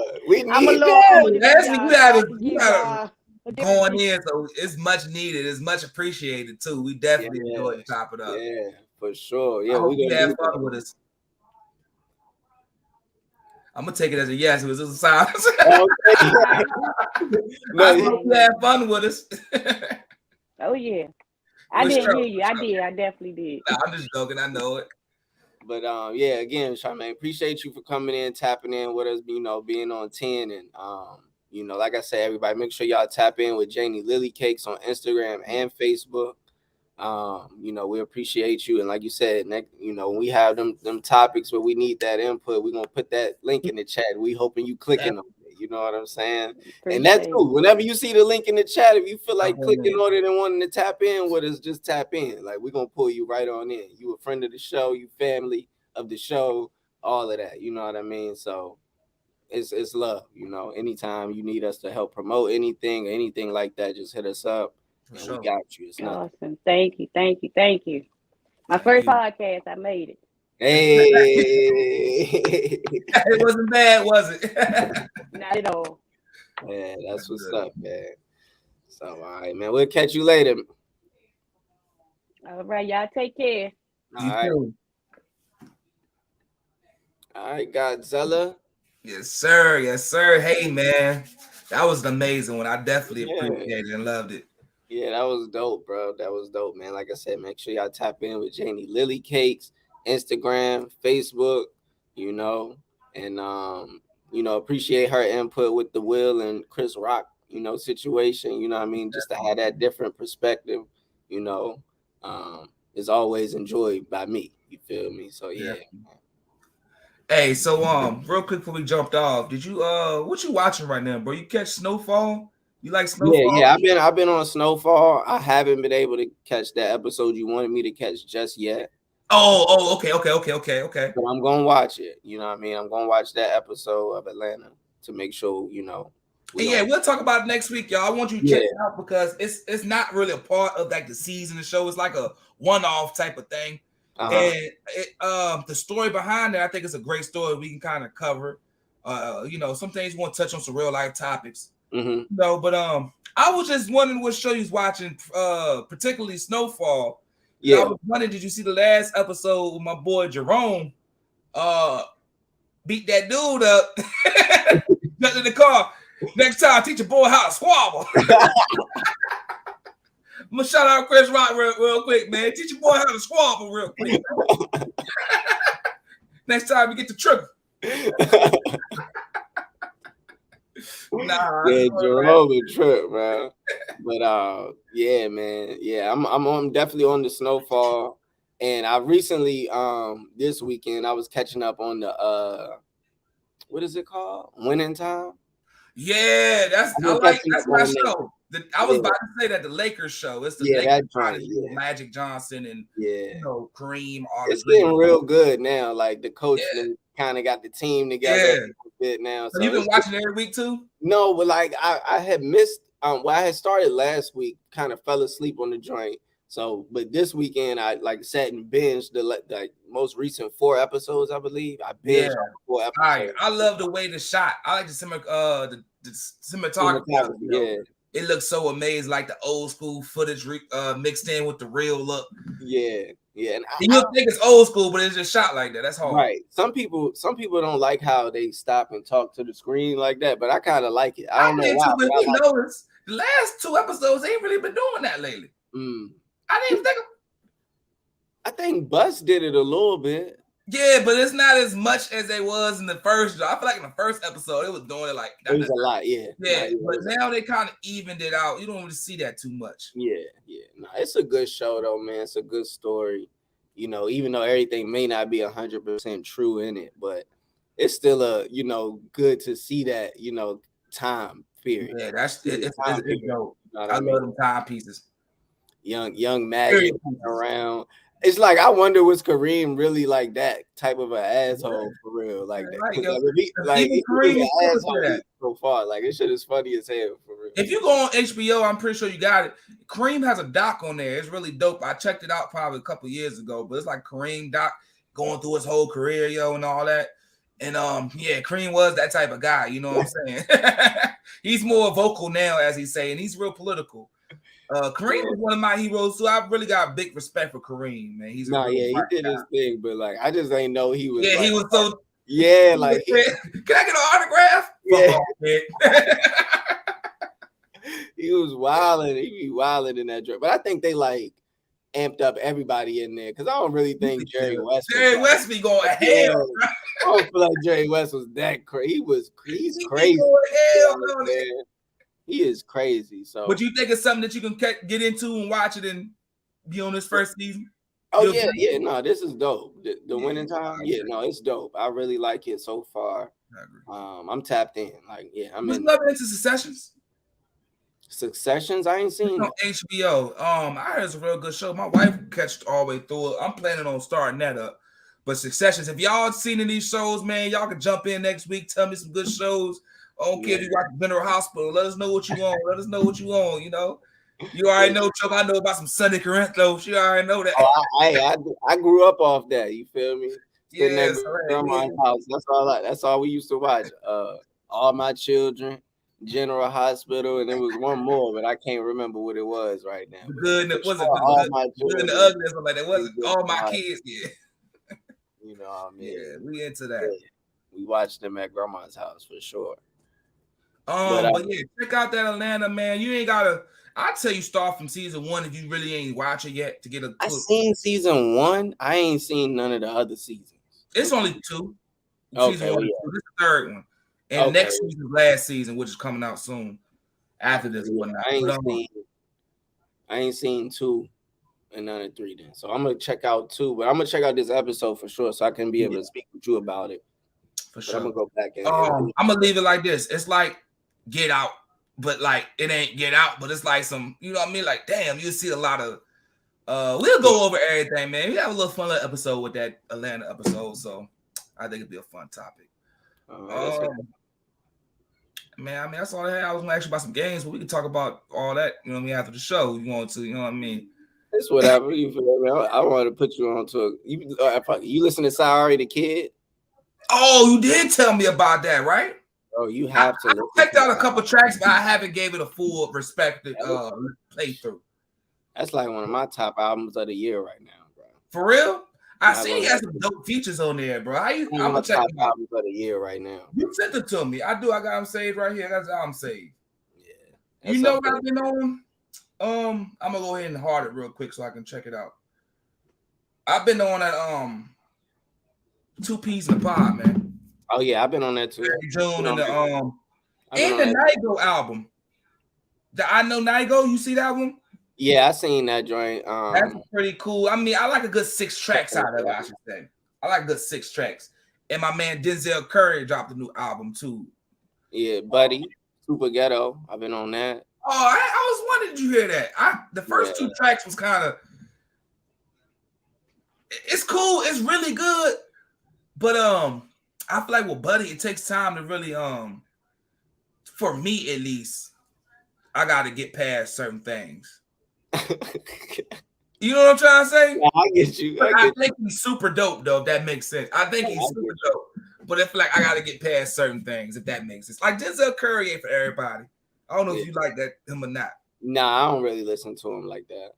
older last than week y'all, we gotta going in, so it's much needed, it's much appreciated too. We definitely enjoy it, top it up. Yeah, for sure. Yeah, I hope you have fun with us. I'm gonna take it as a yes. It was just a silence. I hope you have fun with us. Oh yeah, I didn't hear you. I did. I definitely did. Nah, I'm just joking. I know it. But yeah, again, Charmaine, appreciate you for coming in, tapping in with us. Being on 10, and like I said, everybody, make sure y'all tap in with JanieLily Cakes on Instagram and Facebook. We appreciate you, and like you said, when we have them topics where we need that input, we're gonna put that link in the chat. We hoping you clicking on it. You know what I'm saying? And that's cool. Whenever you see the link in the chat, if you feel like clicking on it and wanting to tap in with us, just tap in. Like, we're gonna pull you right on in. You a friend of the show, you family of the show, all of that. You know what I mean? So it's love. Anytime you need us to help promote anything like that, just hit us up. And we got you. It's awesome. Thank you. My first podcast, I made it. Hey, it wasn't bad, was it? Not at all. Yeah, that's what's up, man. So, all right, man. We'll catch you later. All right, y'all take care. All right. All right, Godzilla. Yes, sir. Hey, man, that was an amazing one. I definitely appreciated it and loved it. Yeah, that was dope, bro. That was dope, man. Like I said, make sure y'all tap in with JanieLily Cakes, Instagram, Facebook, and appreciate her input with the Will and Chris Rock, situation. You know what I mean? Just to have that different perspective, is always enjoyed by me. You feel me? So yeah. Hey, so real quick before we jumped off, did you what you watching right now, bro? You catch Snowfall? You like Snowfall? Yeah. I've been on Snowfall. I haven't been able to catch that episode you wanted me to catch just yet. Okay. But I'm gonna watch it. You know what I mean? I'm gonna watch that episode of Atlanta to make sure, you know. We'll talk about it next week, y'all. I want you to check it out because it's not really a part of like the season of the show. It's like a one-off type of thing. And the story behind it, I think it's a great story we can kind of cover. You know, some things we want to touch on some real life topics. Mm-hmm. No, but I was just wondering what show you was watching, particularly Snowfall. Yeah. I was wondering, did you see the last episode with my boy Jerome? Beat that dude up, got in the car. Next time, teach your boy how to squabble. I'm gonna shout out Chris Rock real quick, man. Teach your boy how to squabble real quick. Next time we get the trigger. Yeah, Jerome a trip, man. But yeah, man. Yeah, I'm definitely on the Snowfall. And I recently this weekend I was catching up on the what is it called? Winning Time. Yeah, that's my show. I was about to say that the Lakers show. It's the Lakers Magic Johnson and you know, Kareem. It's getting real good now. Like the coach kind of got the team together a bit now. So you've been watching every week too? No, but like I had missed. Well, I had started last week. Kind of fell asleep on the joint. So, but this weekend I like sat and binged the like most recent 4 episodes, I believe. I binged 4 episodes. I love the way the shot. I like the cinematography. Yeah, it looks so amazing, like the old school footage mixed in with the real look. Yeah. And you think it's old school, but it's just shot like that. That's hard. Right. Some people don't like how they stop and talk to the screen like that, but I kind of like it. I don't know why. But you notice the last 2 episodes ain't really been doing that lately. I didn't even think. I think Bus did it a little bit. Yeah, but it's not as much as it was in the first. I feel like in the first episode, it was doing it like it was a lot. Yeah. But now they kind of evened it out. You don't really see that too much. Yeah. No, it's a good show though, man. It's a good story. You know, even though everything may not be 100% true in it, but it's still good to see that time period. Yeah, it's dope. I love them timepieces. Young Magic around. It's like I wonder was Kareem really like that type of an asshole for real? Like Kareem an asshole so far. Like this shit is funny as hell for real. If you go on HBO, I'm pretty sure you got it. Kareem has a doc on there. It's really dope. I checked it out probably a couple years ago, but it's like Kareem doc going through his whole career, and all that. And Kareem was that type of guy. You know what I'm saying? He's more vocal now, as he's saying. He's real political. Kareem was one of my heroes, so I really got big respect for Kareem, man. He did his thing, but like I just ain't know he was. Yeah, he was so. Yeah, like can I get an autograph? Yeah. He was wilding. He be wilding in that joint, but I think they like amped up everybody in there because I don't really think Jerry West. Jerry West be going hell. I don't feel like Jerry West was that crazy. He's crazy. Man. He is crazy. So, but you think it's something that you can get into and watch it and be on this first season? Oh yeah. No, this is dope. The Winning Time. Yeah, no, it's dope. I really like it so far. I'm tapped in. Like, I'm loving into Successions. Successions, I ain't seen on HBO. I heard it's a real good show. My wife catched all the way through it. I'm planning on starting that up. But Successions, if y'all seen any these shows, man, y'all can jump in next week. Tell me some good shows. I don't care if you watch General Hospital. Let us know what you want. Let us know what you want. You already know, Chuck. I know about some Sunday Corinthos. She already know that. I grew up off that. You feel me? Yes, grandma's house. That's all we used to watch. All My Children, General Hospital, and there was one more, but I can't remember what it was right now. Good, it wasn't All My Children. The ugly, something like that. Wasn't All My Kids. Yeah. You know what I mean? Yeah, we into that. Yeah. We watched them at grandma's house for sure. But check out that Atlanta, man. You ain't gotta. I tell you, start from season 1 if you really ain't watch it yet to get a. I seen season 1. I ain't seen none of the other seasons. It's only 2. Okay, season 1 and 2. This is the 3rd one, and next season, last season, which is coming out soon. After this one, I ain't seen 2 and none of 3 then. So I'm gonna check out 2, but I'm gonna check out this episode for sure, so I can be able to speak with you about it. For But sure. I'm gonna go back and I'm gonna leave it like this. It's like Get Out, but like it ain't Get Out, but it's like some, you know what I mean? Like, damn, you see a lot of we'll go over everything, man. We have a little fun little episode with that Atlanta episode, so I think it'd be a fun topic. Man, I mean, that's all I had. I was gonna ask you about some games, but we can talk about all that, you know what I mean, after the show. You want to, you know what I mean? It's whatever. You feel me? I wanted to put you on to you listen to Sorry the Kid? Oh, you did tell me about that, right? Oh, you have to. I checked out a couple tracks, but I haven't gave it a full respected playthrough. That's like one of my top albums of the year right now, bro. For real? I see he has some dope features on there, bro. I'm gonna check top albums of the year right now. You sent it to me. I do. I got him saved right here. That's how I'm saved. Yeah. You know what I've been on? I'm gonna go ahead and hard it real quick so I can check it out. I've been on that 2 Peas in the Pod, man. Oh yeah, I've been on that too. June and the Nigo album. The I Know Nigo, you see that one? Yeah, I seen that joint. That's pretty cool. I mean, I like a good 6 tracks out of it, I should say. I like good 6 tracks. And my man Denzel Curry dropped a new album too. Yeah, Buddy, Super Ghetto. I've been on that. Oh, I was wondering, did you hear that? The first 2 tracks was kind of, it's cool, it's really good, but I feel like with Buddy, it takes time to really for me at least, I got to get past certain things. You know what I'm trying to say? Yeah, I get you. I think he's super dope, though, if that makes sense. I think he's super dope. But I feel like I got to get past certain things, if that makes sense. Like Denzel Curry ain't for everybody. I don't know if you like that him or not. Nah, I don't really listen to him like that.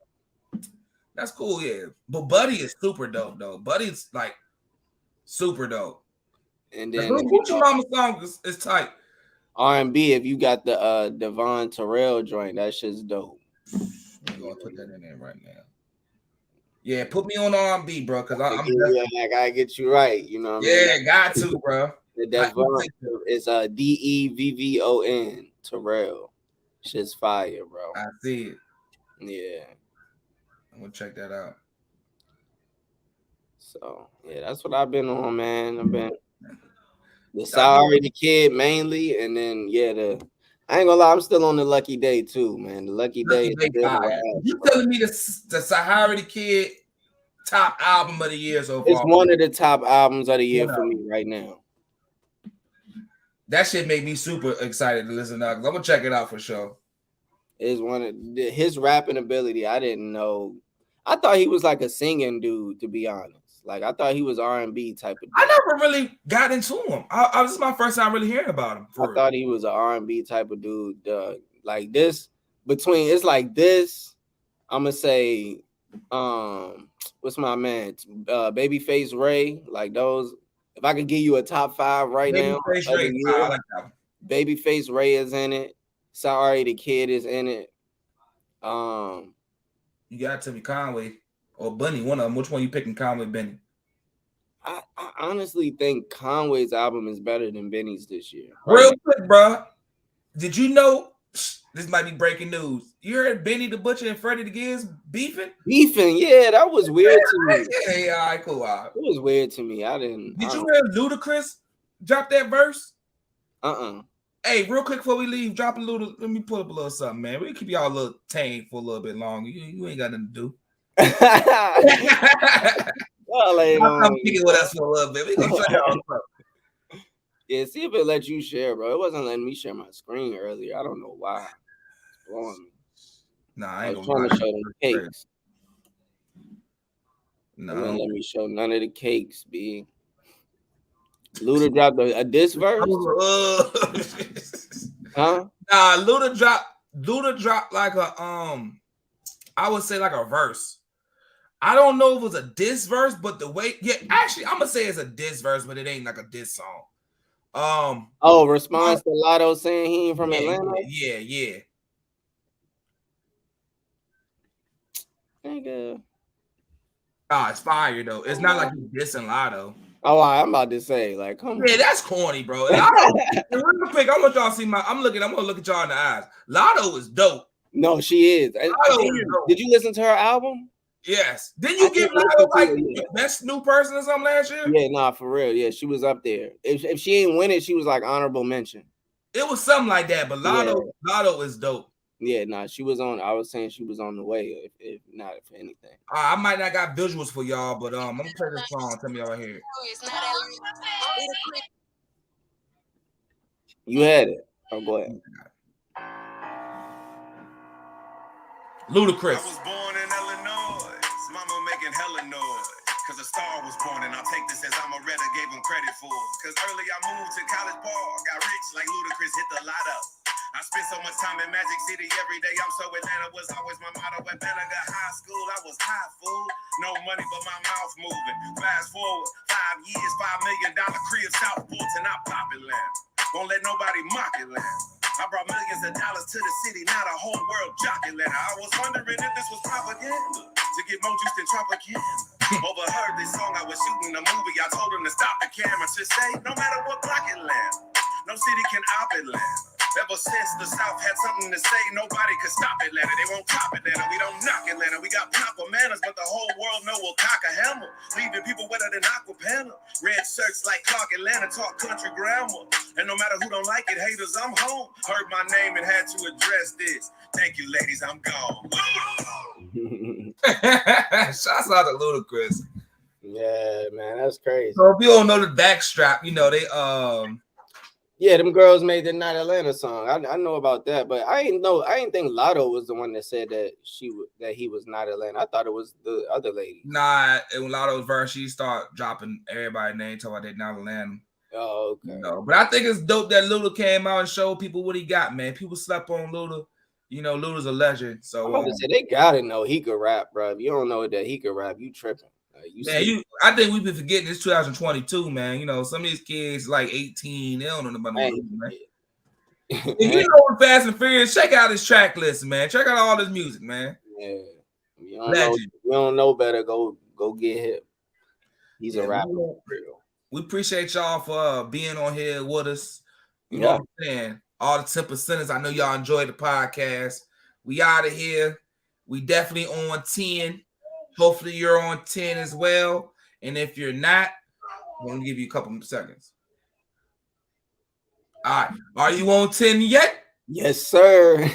That's cool, yeah. But Buddy is super dope, though. Buddy's like super dope. And then the Gucci Mama song is tight. R&B, if you got the Devon Terrell joint, that shit's dope. I'm gonna put that in there right now. Yeah, put me on R&B, bro, because I gotta get you right. You know what I mean? Got to, bro. The Devon is Devon Terrell. Shit's fire, bro. I see it. Yeah. I'm gonna check that out. So yeah, that's what I've been on, man. I've been the Sorry the Kid mainly, and then I ain't gonna lie, I'm still on the Lucky Day too, man. The Lucky Day. You telling me the Sahara the Kid top album of the year so far? It's one of the top albums of the year for me right now. That shit made me super excited to listen to. I'm gonna check it out for sure. It's one of his rapping ability. I didn't know. I thought he was like a singing dude, to be honest. Like I thought he was R&B type of dude. I never really got into him. This is my first time really hearing about him. I thought he was an R&B type of dude. Like this it's like this. I'm gonna say, what's my man? Babyface Ray. Like those. If I could give you a top 5 right now, Babyface Ray. I like that one. Babyface Ray is in it. Sorry the Kid is in it. You gotta tell me Conway or Bunny. One of them. Which one you picking, Conway, Benny? I honestly think Conway's album is better than Benny's this year. Right? Real quick, bro. Did you know? This might be breaking news. You heard Benny the Butcher and Freddie the Gibbs beefing? Yeah, that was weird to me. Yeah, all right, cool. All right. It was weird to me. I didn't. Did you hear Ludacris drop that verse? Hey, real quick before we leave, drop a little. Let me pull up a little something, man. We can keep y'all a little tame for a little bit longer. You ain't got nothing to do. Come kick it with us for a little bit. We gonna try y'all. Yeah, see if it lets you share, bro. It wasn't letting me share my screen earlier. I don't know why. It's blowing me. Nah, I ain't trying to show them cakes. No, don't let me show none of the cakes, B. Luda dropped a diss verse. Huh? Nah, Luda dropped like a I would say like a verse. I don't know if it was a diss verse, but the way, actually, I'm gonna say it's a diss verse, but it ain't like a diss song. Response to Lotto saying he ain't from Atlanta. Yeah. Nigga. It's fire though. It's not like you dissing Lotto. Oh, I'm about to say, like, come on. Yeah, that's corny, bro. Real quick, I want y'all to see I'm gonna look at y'all in the eyes. Lotto is dope. No, she is. Did you listen to her album? Yes. Didn't you give Lotto like best new person or something last year? Yeah, nah, for real. Yeah, she was up there. If she ain't win it, she was like honorable mention. It was something like that, but Lotto is dope. Yeah, nah, she was on. I was saying she was on the way, if not for anything. I might not got visuals for y'all, but I'm gonna play this song. Tell me y'all hear it. You had it. Oh, go ahead. Ludacris. I was born in Illinois. Mama making hella noise. Cause a star was born, and I'll take this as I'm a redder, gave him credit for. Cause early I moved to College Park, got rich like Ludacris, hit the lotto. I spent so much time in Magic City every day. I'm so Atlanta was always my motto. Atlanta got high school, I was high, fool. No money, but my mouth moving. Fast forward, 5 years, $5 million crib, South Fulton, I pop it land. Won't let nobody mock it land. I brought millions of dollars to the city, not a whole world jockey letter. I was wondering if this was propaganda to get more juice than Tropicana. Overheard this song, I was shooting a movie. I told him to stop the camera to say, no matter what block it land, no city can op it land. Ever since the South had something to say, nobody could stop Atlanta. They won't top Atlanta. We don't knock Atlanta. We got proper manners, but the whole world know we'll cock a hammer. Leaving people wetter than Aquapana. Red shirts like Clark Atlanta, talk country grammar. And no matter who don't like it, haters, I'm home. Heard my name and had to address this. Thank you, ladies, I'm gone. Shouts out to Ludacris. Yeah, man, that's crazy. So if you don't know the backstrap, you know, they yeah, them girls made the Not Atlanta song. I know about that, but I ain't think Lotto was the one that said that he was not Atlanta. I thought it was the other lady. Nah, in Lotto's verse, she start dropping everybody's name, talking about they not Atlanta. Oh, okay. You know, but I think it's dope that Luda came out and showed people what he got, man. People slept on Luda. You know, Luda's a legend. So I'm about to say they gotta know he could rap, bro. If you don't know that he could rap, you tripping. I think we've been forgetting it's 2022, man. You know, some of these kids like 18, they don't know about Luda, man. If you know Fast and Furious, check out his track list, man. Check out all his music, man. Yeah, you don't know better. Go get him. He's a rapper. We appreciate y'all for being on here with us. You know what I'm saying? All the 10%ers. I know y'all enjoyed the podcast. We out of here. We definitely on 10. Hopefully you're on 10 as well. And if you're not, I'm going to give you a couple seconds. All right. Are you on 10 yet? Yes, sir.